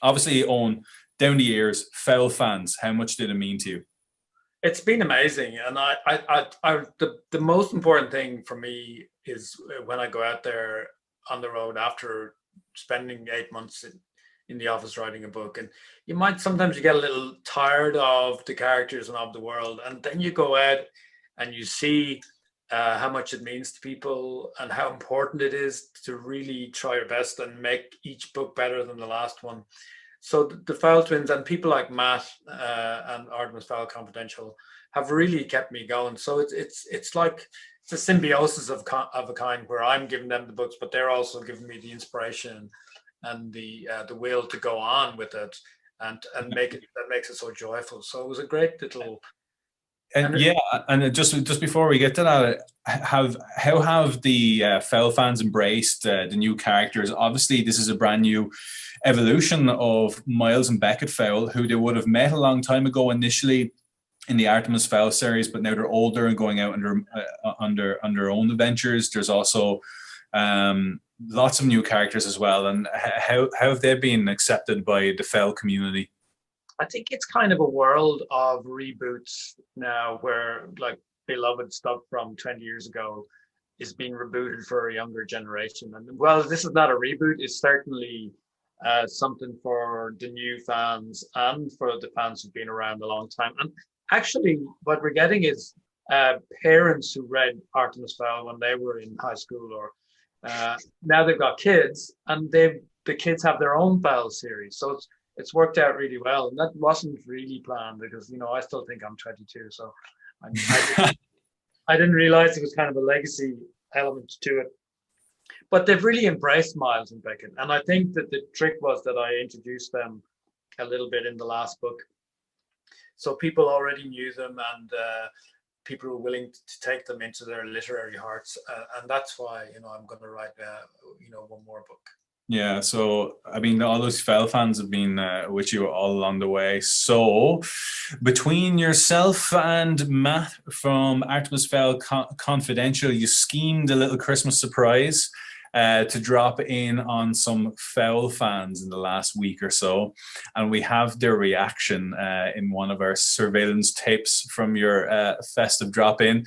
Obviously, Owen, down the years, Fowl fans, how much did it mean to you? It's been amazing, and the most important thing for me is when I go out there on the road after spending 8 months in the office writing a book, and you might sometimes get a little tired of the characters and of the world, and then you go out and you see how much it means to people and how important it is to really try your best and make each book better than the last one. So the Fowl Twins and people like Matt and Artemis Fowl Confidential have really kept me going. So it's like it's a symbiosis of a kind, where I'm giving them the books, but they're also giving me the inspiration and the will to go on with it and make it, that makes it so joyful. So it was a great little. And yeah, and just before we get to that, how have the Fowl fans embraced the new characters? Obviously, this is a brand new evolution of Miles and Beckett Fowl, who they would have met a long time ago initially in the Artemis Fowl series, but now they're older and going out on their own adventures. There's also lots of new characters as well. And how have they been accepted by the Fowl community? I think it's kind of a world of reboots now where like beloved stuff from 20 years ago is being rebooted for a younger generation. And well, this is not a reboot, it's certainly something for the new fans and for the fans who've been around a long time. And actually, what we're getting is parents who read Artemis Fowl when they were in high school, or now they've got kids, and the kids have their own Fowl series. So it's worked out really well, and that wasn't really planned because I still think I'm 22, so I didn't realize it was kind of a legacy element to it. But they've really embraced Miles and Beckett, and I think that the trick was that I introduced them a little bit in the last book, so people already knew them, and people were willing to take them into their literary hearts, and that's why I'm going to write one more book. Yeah, so I mean, all those Fowl fans have been with you all along the way. So, between yourself and Matt from Artemis Fowl Confidential, you schemed a little Christmas surprise to drop in on some Fowl fans in the last week or so, and we have their reaction in one of our surveillance tapes from your festive drop-in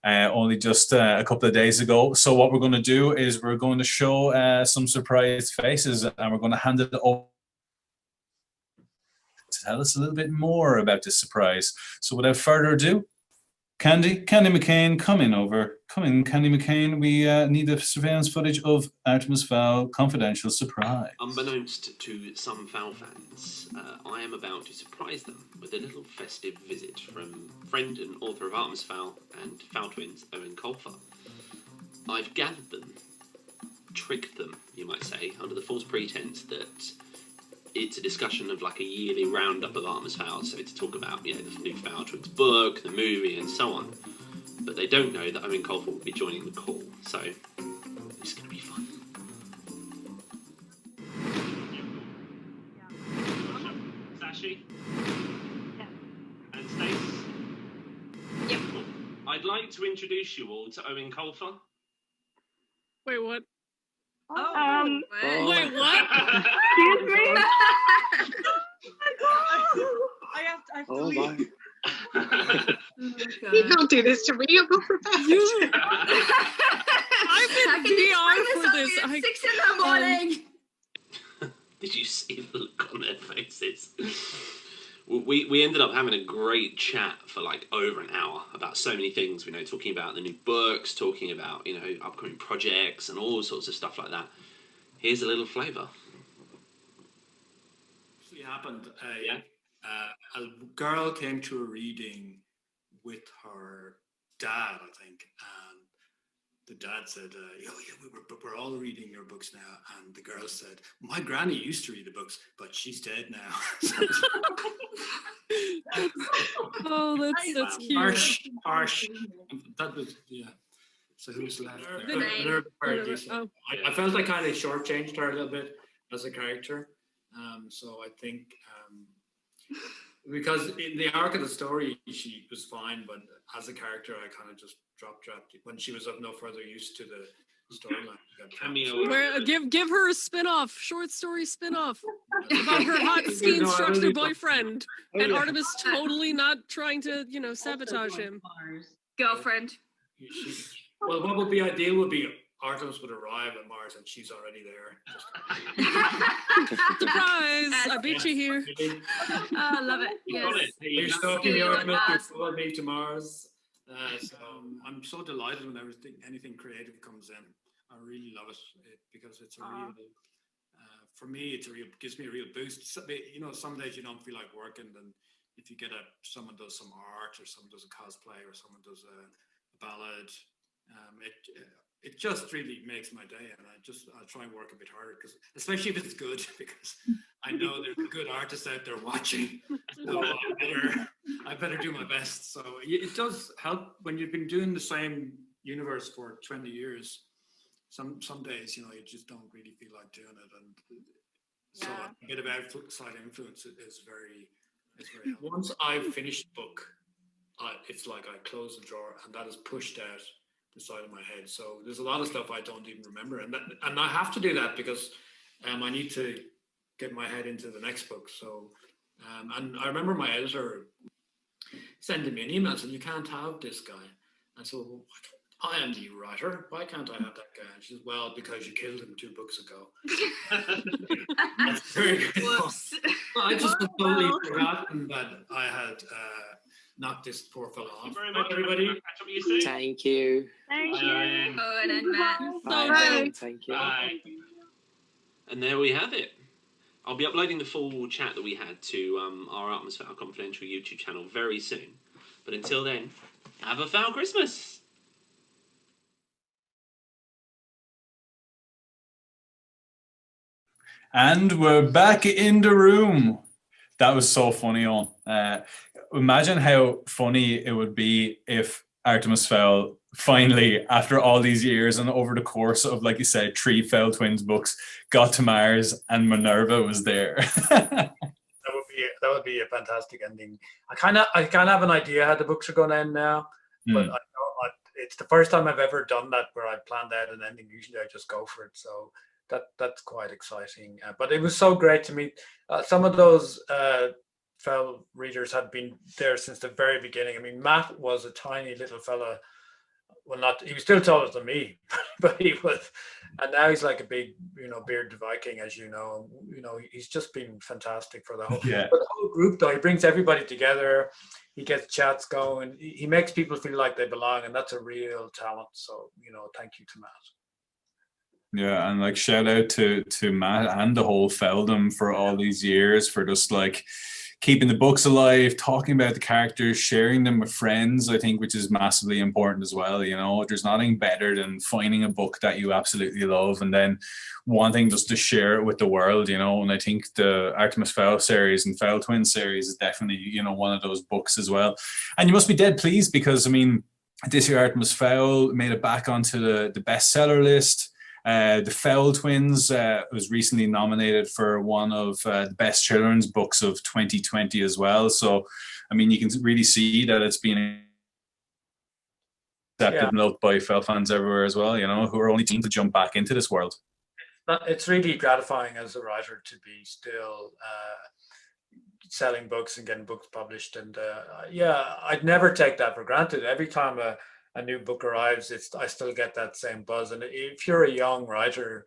only just a couple of days ago. So what we're going to do is we're going to show some surprised faces, and we're going to hand it over to tell us a little bit more about this surprise. So without further ado, Candy McCain, come in, Candy McCain. We need the surveillance footage of Artemis Fowl Confidential surprise. Unbeknownst to some Fowl fans, I am about to surprise them with a little festive visit from friend and author of Artemis Fowl and Fowl twins, Owen Colfer. I've gathered them, tricked them, you might say, under the false pretense that it's a discussion of like a yearly roundup of Artemis Fowl, so to talk about, the new Fowl Twins book, the movie, and so on. But they don't know that Owen Colfer will be joining the call, so it's going to be fun. Sashi? Yeah. And Stace? Yep. Cool. I'd like to introduce you all to Owen Colfer. Wait, what? Wait, what? Excuse me? I have to Oh leave. my. You don't do this to me. You'll go for bed. I've been VR for this. At 6 in the morning. Did you see the look on their faces? We ended up having a great chat for like over an hour about so many things, talking about the new books, talking about, upcoming projects and all sorts of stuff like that. Here's a little flavour. Actually happened. A girl came to a reading with her dad, I think, and the dad said, we're all reading your books now. And the girl said, my granny used to read the books, but she's dead now. Oh, that's cute. Harsh. That was, yeah. So who's left? Oh. I felt I kind of shortchanged her a little bit as a character. So I think because in the arc of the story she was fine, but as a character I kind of just dropped when she was of no further use to the storyline. Where give her a short story spin-off about her hot ski instructor boyfriend and Artemis totally not trying to sabotage him. Girlfriend. Well, what would be ideal would be Artemis would arrive at Mars and she's already there. Surprise! I beat you here. Oh, I love it. Yes. You're stalking the Artemis before me to Mars. So I'm so delighted when anything creative comes in. I really love it because it's a real. For me, gives me a real boost. Some days you don't feel like working, and if you get someone does some art, or someone does a cosplay, or someone does a ballad, it just really makes my day, and I'll try and work a bit harder, because especially if it's good, because I know there's good artists out there watching, so I better do my best. So it does help when you've been doing the same universe for 20 years. Some days, you just don't really feel like doing it, and so a bit of outside influence is very helpful. Once I've finished the book, it's like I close the drawer, and that is pushed out the side of my head. So there's a lot of stuff I don't even remember, and I have to do that because I need to get my head into the next book. So And I remember my editor sending me an email saying, "You can't have this guy." And so, well, I am the writer. Why can't I have that guy? And she says, "Well, because you killed him 2 books ago." That's very good. Whoops. Well, I just had totally forgotten that I had knocked this poor fellow off. Thank you very much, everybody. Catch up with you soon. Thank you. Thank you. Bye. Owen and Matt. Bye. Thank you. Bye. And there we have it. I'll be uploading the full chat that we had to our Artemis Fowl Confidential YouTube channel very soon. But until then, have a Fowl Christmas! And we're back in the room. That was so funny, Owen. Imagine how funny it would be if Artemis Fowl finally, after all these years and over the course of, like you said, 3 Fowl Twins books, got to Mars and Minerva was there. That would be a fantastic ending. I kind of have an idea how the books are going to end now, but it's the first time I've ever done that where I planned out an ending. Usually I just go for it, so that's quite exciting. But it was so great to meet some of those Fowl readers had been there since the very beginning. I mean, Matt was a tiny little fella. Well, he was still taller than me, but he was, and now he's like a big, bearded Viking, as you know. He's just been fantastic for the whole, Yeah. for the whole group, though. He brings everybody together. He gets chats going. He makes people feel like they belong, and that's a real talent. So, thank you to Matt. Yeah, and like shout out to Matt and the whole Feldom for all these years, for just like keeping the books alive, talking about the characters, sharing them with friends, I think, which is massively important as well. There's nothing better than finding a book that you absolutely love and then wanting just to share it with the world, and I think the Artemis Fowl series and Fowl Twins series is definitely, one of those books as well. And you must be dead pleased because, I mean, this year Artemis Fowl made it back onto the bestseller list. The Fowl Twins was recently nominated for one of the best children's books of 2020 as well. So, I mean, you can really see that it's been accepted and loved by Fowl fans everywhere as well, who are only keen to jump back into this world. It's really gratifying as a writer to be still selling books and getting books published. And I'd never take that for granted. Every time a new book arrives, I still get that same buzz. And if you're a young writer,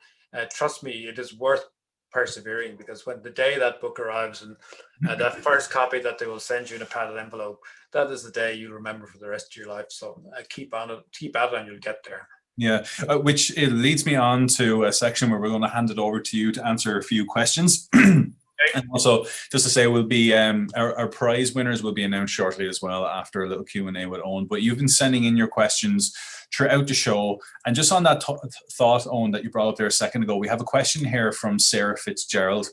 trust me, it is worth persevering, because when the day that book arrives and that first copy that they will send you in a padded envelope, that is the day you remember for the rest of your life. So keep at it, and you'll get there. Yeah, which it leads me on to a section where we're going to hand it over to you to answer a few questions. And also, just to say, we'll be our prize winners will be announced shortly as well after a little Q&A with Owen. But you've been sending in your questions throughout the show. And just on that thought, Owen, that you brought up there a second ago, we have a question here from Sarah Fitzgerald,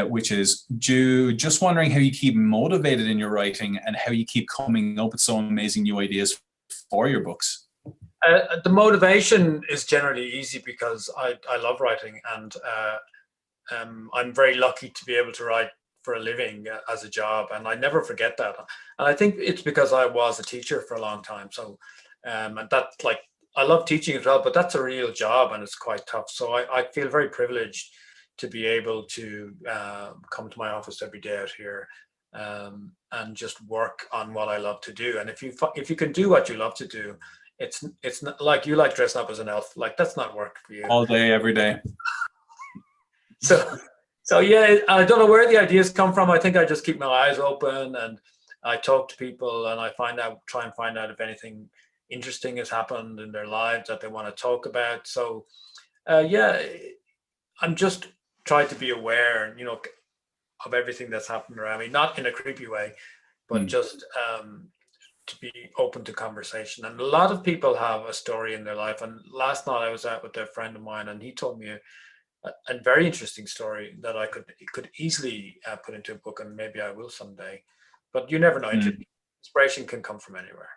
which is, just wondering how you keep motivated in your writing and how you keep coming up with so amazing new ideas for your books. The motivation is generally easy because I love writing, and I'm very lucky to be able to write for a living as a job, and I never forget that. And I think it's because I was a teacher for a long time. So, and that's like, I love teaching as well, but that's a real job and it's quite tough. So I feel very privileged to be able to come to my office every day out here and just work on what I love to do. And if you can do what you love to do, it's not like you like dressing up as an elf. Like, that's not work for you. All day, every day. So yeah, I don't know where the ideas come from. I think I just keep my eyes open and I talk to people and I try and find out if anything interesting has happened in their lives that they want to talk about. So I'm just trying to be aware, of everything that's happened around me, not in a creepy way, but just to be open to conversation. And a lot of people have a story in their life. And last night I was out with a friend of mine and he told me a very interesting story that I could easily put into a book, and maybe I will someday. But you never know. Inspiration can come from anywhere.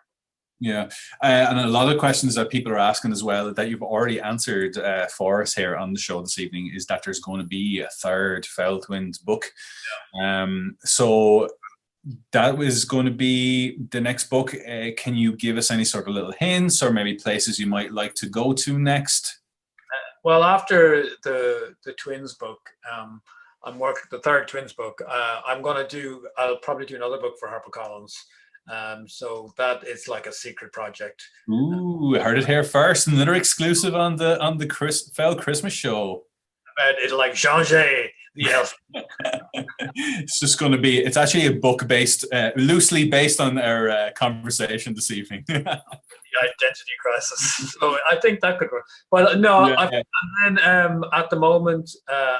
Yeah, and a lot of questions that people are asking as well that you've already answered for us here on the show this evening is that there's going to be a third Fowl Twins book. Yeah. So that was going to be the next book. Can you give us any sort of little hints or maybe places you might like to go to next? Well, after the twins book, I'm working the third twins book. I'll probably do another book for HarperCollins. So that is like a secret project. Ooh, heard it here first. Another exclusive on the Fowl Christmas show. It'll like Jinjay, the elf. It's just going to be. It's actually a book based, loosely based on our conversation this evening. The identity crisis. So I think that could work. But no, and then at the moment,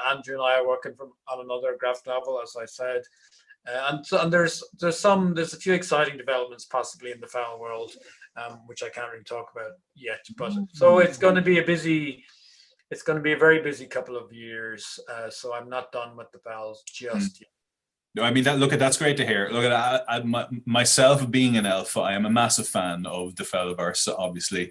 Andrew and I are working on another graphic novel, as I said. And there's a few exciting developments possibly in the Fowl world, which I can't really talk about yet. But so it's going to be a very busy couple of years. So I'm not done with the Fowls just yet. No, I mean that's great to hear. Look at myself being an elf. I am a massive fan of the Fowlverse, obviously,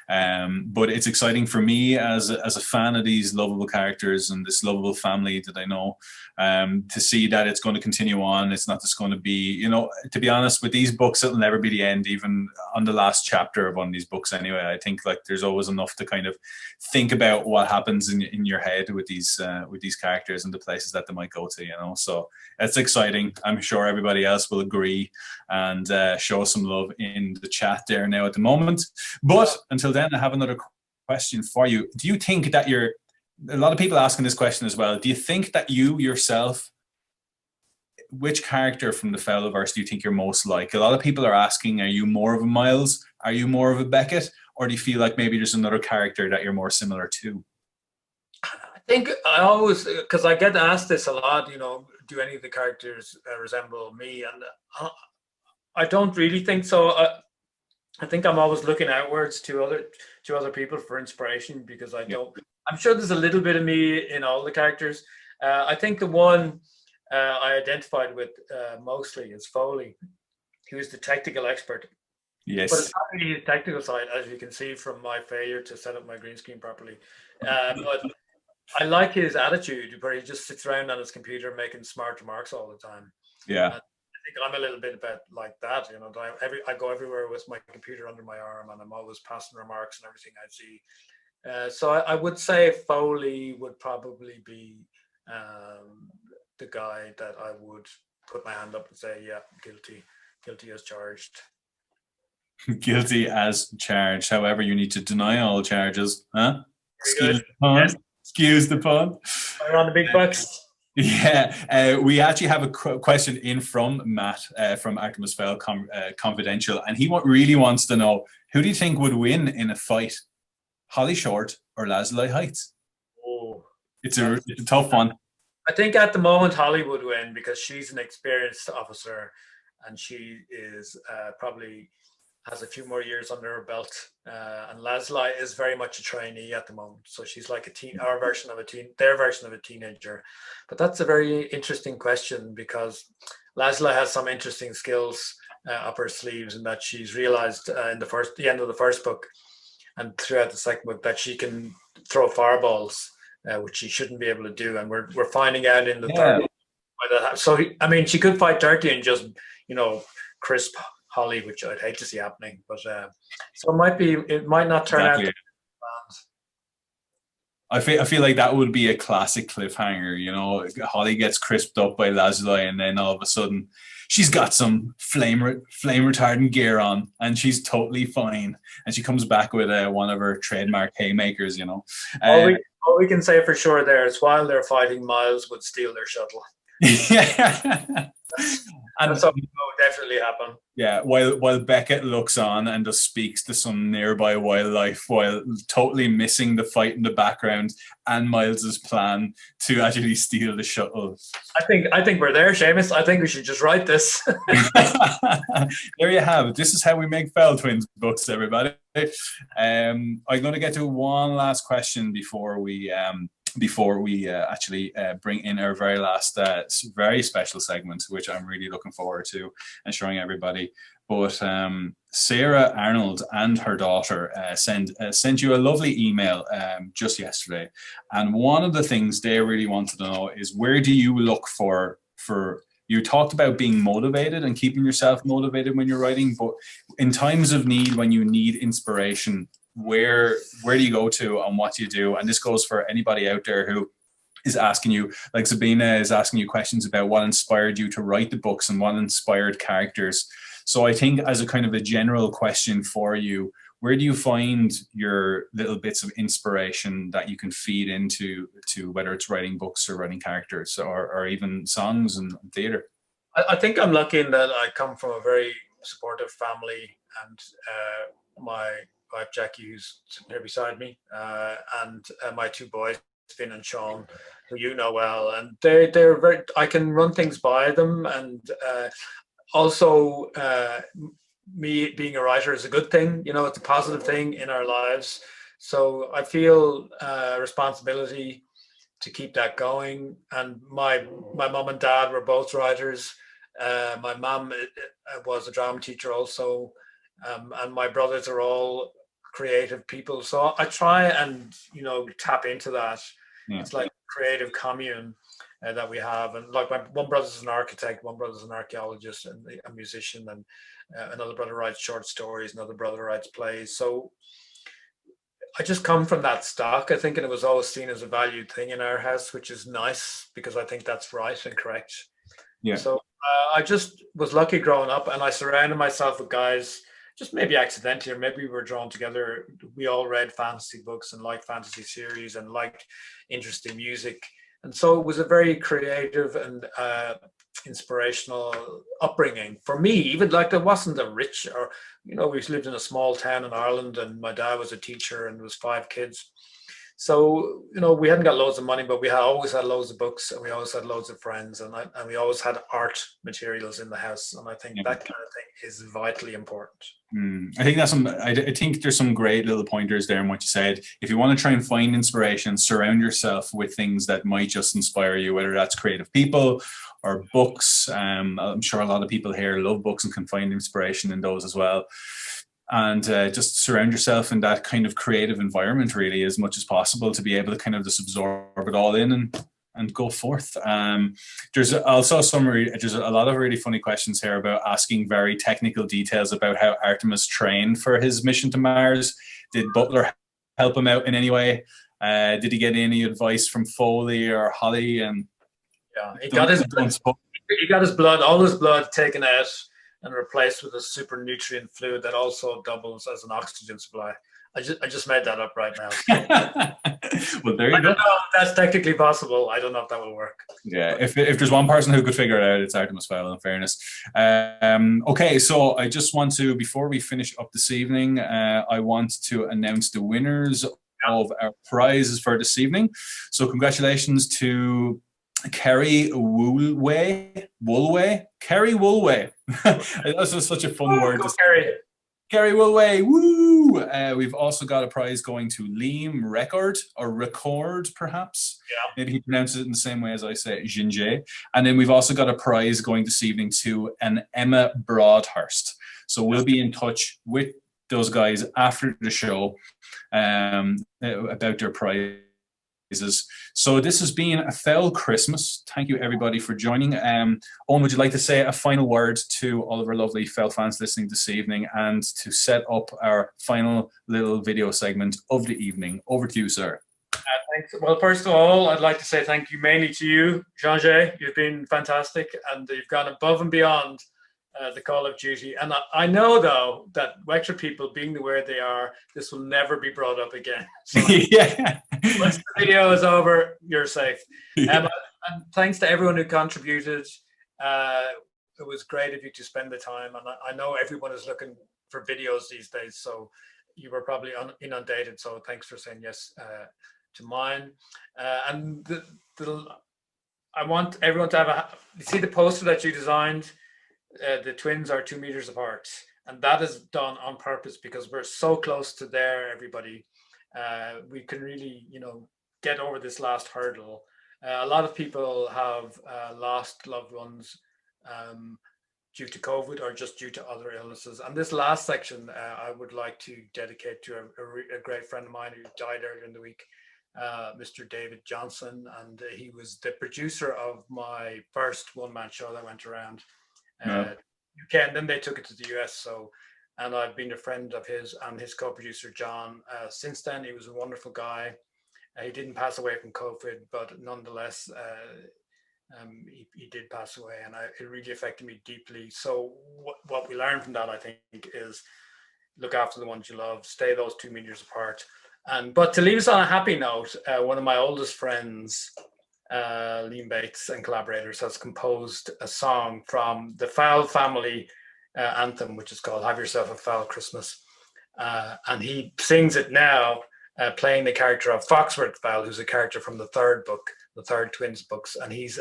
but it's exciting for me as a fan of these lovable characters and this lovable family that I know, to see that it's going to continue on. It's not just going to be, to be honest, with these books, it'll never be the end. Even on the last chapter of one of these books, anyway, I think like there's always enough to kind of think about what happens in your head with these characters and the places that they might go to. So it's exciting. I'm sure everybody else will agree and show some love in the chat there now at the moment. But until then, I have another question for you. Do you think that a lot of people asking this question as well, do you think that you yourself, which character from the Fowlverse do you think you're most like? A lot of people are asking, are you more of a Miles? Are you more of a Beckett? Or do you feel like maybe there's another character that you're more similar to? I think I always, because I get asked this a lot, do any of the characters resemble me? And I don't really think so. I think I'm always looking outwards to other people for inspiration, because I'm sure there's a little bit of me in all the characters. I think the one I identified with mostly is Foley, who's the technical expert. Yes. But it's not really the technical side, as you can see from my failure to set up my green screen properly. But I like his attitude where he just sits around on his computer making smart remarks all the time. Yeah. And I think I'm a little bit like that. I go everywhere with my computer under my arm, and I'm always passing remarks and everything I see. So I would say Foley would probably be the guy that I would put my hand up and say, yeah, guilty as charged. Guilty as charged. However, you need to deny all charges. Huh? Excuse the pun. We're on the big bucks. Yeah, we actually have a question in from Matt from Artemis Fowl Confidential, and he really wants to know, who do you think would win in a fight, Holly Short or Lazuli Heights? Oh, it's a tough one. I think at the moment Holly would win, because she's an experienced officer, and she is probably has a few more years under her belt, and Lazuli is very much a trainee at the moment, so she's like their version of a teenager. But that's a very interesting question, because Lazuli has some interesting skills up her sleeves, and that she's realized in the end of the first book and throughout the second book that she can throw fireballs, which she shouldn't be able to do, and we're finding out in the third book. So I mean, she could fight dirty and just crisp Holly, which I'd hate to see happening, but so it might not turn out. I feel like that would be a classic cliffhanger. Holly gets crisped up by Lazuli, and then all of a sudden she's got some flame retardant gear on, and she's totally fine, and she comes back with one of her trademark haymakers. All we can say for sure there is, while they're fighting, Miles would steal their shuttle. Yeah. And something will definitely happen. Yeah, while Beckett looks on and just speaks to some nearby wildlife, while totally missing the fight in the background and Miles's plan to actually steal the shuttle. I think we're there, Seamus. I think we should just write this. There you have it. This is how we make Fowl Twins books, everybody. I'm going to get to one last question before we actually bring in our very last very special segment, which I'm really looking forward to and showing everybody. But Sarah Arnold and her daughter sent you a lovely email just yesterday, and one of the things they really wanted to know is, where do you look for you talked about being motivated and keeping yourself motivated when you're writing, but in times of need, when you need inspiration, where do you go to and what do you do? And this goes for anybody out there who is asking you, like Sabina is asking you questions about what inspired you to write the books and what inspired characters. So I think as a kind of a general question for you, where do you find your little bits of inspiration that you can feed into whether it's writing books or writing characters or even songs and theatre? I think I'm lucky in that I come from a very supportive family, and my wife Jackie, who's sitting here beside me, and my two boys, Finn and Sean, who you know well, and they're very. I can run things by them, and also me being a writer is a good thing. You know, it's a positive thing in our lives. So I feel responsibility to keep that going. And my mom and dad were both writers. My mom was a drama teacher also, and my brothers are all creative people. So I try and tap into that. Yeah. It's like a creative commune that we have, and like one brother's an architect, one brother's an archaeologist, and a musician, and another brother writes short stories, another brother writes plays. So I just come from that stock, I think, and it was always seen as a valued thing in our house, which is nice because I think that's right and correct. Yeah. So I just was lucky growing up, and I surrounded myself with guys, just maybe accidentally, or maybe we were drawn together. We all read fantasy books and liked fantasy series and liked interesting music. And so it was a very creative and inspirational upbringing for me. Even like there wasn't a rich, or we lived in a small town in Ireland, and my dad was a teacher, and there was 5 kids. So we hadn't got loads of money, but we always had loads of books, and we always had loads of friends, and we always had art materials in the house. And I think that kind of thing is vitally important. I think that's I think there's some great little pointers there in what you said. If you want to try and find inspiration, surround yourself with things that might just inspire you, whether that's creative people or books. I'm sure a lot of people here love books and can find inspiration in those as well. And just surround yourself in that kind of creative environment really as much as possible to be able to kind of just absorb it all in and go forth. There's also there's a lot of really funny questions here about asking very technical details about how Artemis trained for his mission to Mars. Did Butler help him out in any way? Did he get any advice from Foley or Holly? And yeah, he got his blood, all his blood taken out and replaced with a super nutrient fluid that also doubles as an oxygen supply. I just made that up right now. Well, there you go. I don't know if that's technically possible. I don't know if that will work. Yeah, if there's one person who could figure it out, it's Artemis Fowl, in fairness. Okay, so I just want to, before we finish up this evening, I want to announce the winners of our prizes for this evening. So congratulations to Kerry Woolway. Kerry Woolway. That's just such a fun word. Kerry Woolway. Woo! We've also got a prize going to Liam Record, perhaps. Yeah. Maybe he pronounces it in the same way as I say Jinjay. And then we've also got a prize going this evening to an Emma Broadhurst. So we'll be in touch with those guys after the show about their prizes. So this has been a Fowl Christmas. Thank you everybody for joining. Owen, would you like to say a final word to all of our lovely Fowl fans listening this evening and to set up our final little video segment of the evening? Over to you, sir. Thanks. Well, first of all, I'd like to say thank you mainly to you, Jinjay. You've been fantastic, and you've gone above and beyond the call of duty. And I know, though, that Wexford people, being the way they are, this will never be brought up again. So yeah. Once the video is over, you're safe. And thanks to everyone who contributed. It was great of you to spend the time. And I know everyone is looking for videos these days, so you were probably inundated. So thanks for saying yes to mine. And I want everyone to have you see the poster that you designed? The twins are 2 meters apart, and that is done on purpose because we're so close to there, everybody. We can really, get over this last hurdle. A lot of people have lost loved ones due to COVID or just due to other illnesses. And this last section, I would like to dedicate to a great friend of mine who died earlier in the week, Mr. David Johnson, and he was the producer of my first one-man show that went around UK, and then they took it to the US. And I've been a friend of his and his co-producer John since then. He was a wonderful guy, He didn't pass away from COVID, but nonetheless, he did pass away, and it really affected me deeply. So what we learned from that, I think, is look after the ones you love, stay those 2 meters apart. But to leave us on a happy note, one of my oldest friends, Liam Bates, and collaborators, has composed a song from the Fowl family anthem, which is called "Have Yourself a Fowl Christmas," and he sings it now, playing the character of Foxworth Fowl, who's a character from the third book, the third twins books, and he's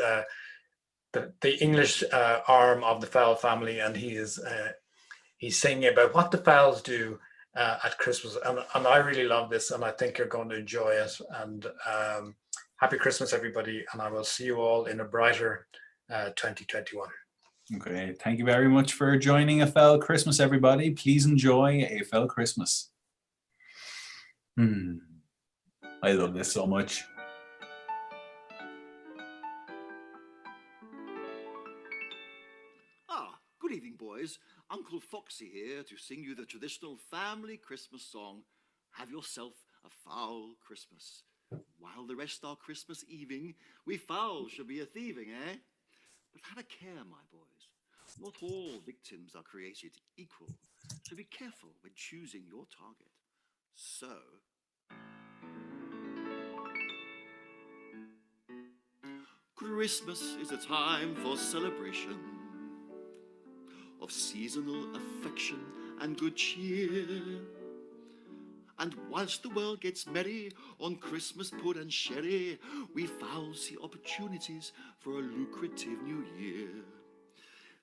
the English arm of the Fowl family, and he's singing about what the fowls do at Christmas, and I really love this, and I think you're going to enjoy it. And happy Christmas, everybody, and I will see you all in a brighter 2021. Okay, thank you very much for joining A Fowl Christmas, everybody. Please enjoy A Fowl Christmas. I love this so much. Good evening, boys. Uncle Foxy here to sing you the traditional family Christmas song, Have Yourself a Fowl Christmas. While the rest are Christmas eving, we fowls should be a-thieving, eh? But have a care, my boys. Not all victims are created equal, so be careful when choosing your target. So, Christmas is a time for celebration, of seasonal affection and good cheer. And whilst the world gets merry on Christmas pud and sherry, we fowls see opportunities for a lucrative new year.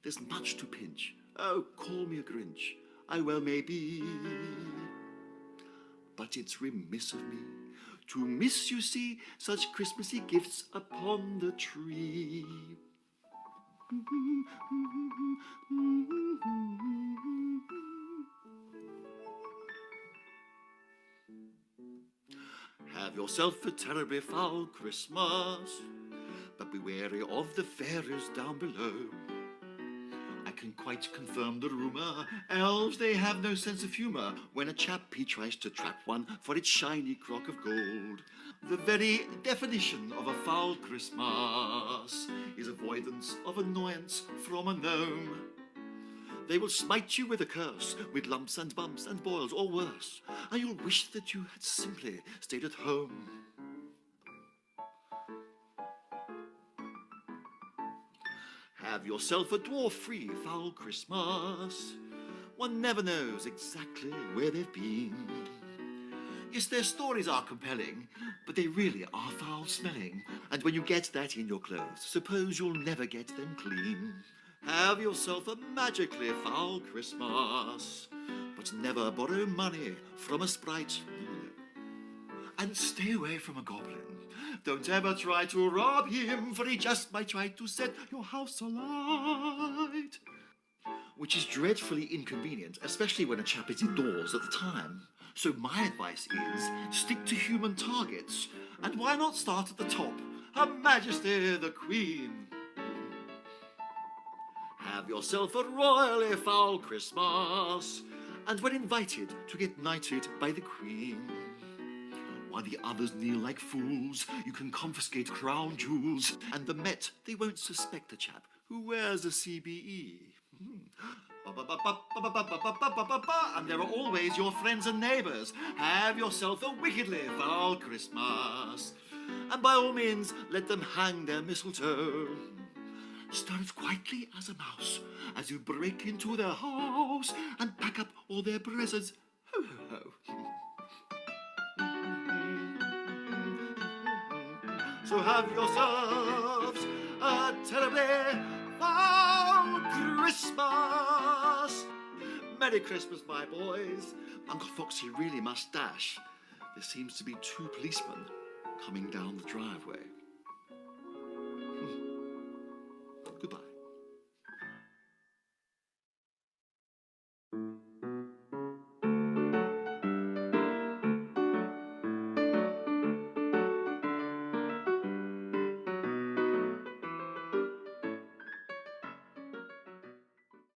There's much to pinch, oh, call me a Grinch, I well may be. But it's remiss of me to miss, you see, such Christmassy gifts upon the tree. Have yourself a terribly foul Christmas, but be wary of the fairies down below. I can quite confirm the rumour, elves, they have no sense of humour when a chap he tries to trap one for its shiny crock of gold. The very definition of a foul Christmas is avoidance of annoyance from a gnome. They will smite you with a curse, with lumps and bumps and boils or worse, and you'll wish that you had simply stayed at home. Have yourself a dwarf-free foul Christmas. One never knows exactly where they've been. Yes, their stories are compelling, but they really are foul-smelling. And when you get that in your clothes, suppose you'll never get them clean. Have yourself a magically foul Christmas, but never borrow money from a sprite. And stay away from a goblin. Don't ever try to rob him, for he just might try to set your house alight. Which is dreadfully inconvenient, especially when a chap is indoors at the time. So my advice is, stick to human targets. And why not start at the top? Her Majesty the Queen. Have yourself a royally foul Christmas, and when invited to get knighted by the Queen, while the others kneel like fools, you can confiscate crown jewels, and the Met, they won't suspect a chap who wears a CBE. And there are always your friends and neighbours. Have yourself a wickedly foul Christmas, and by all means let them hang their mistletoe. Stir it quietly as a mouse as you break into their house and pack up all their presents. Ho, ho, ho. So have yourselves a terribly foul Christmas. Merry Christmas, my boys. Uncle Foxy really must dash. There seems to be 2 policemen coming down the driveway.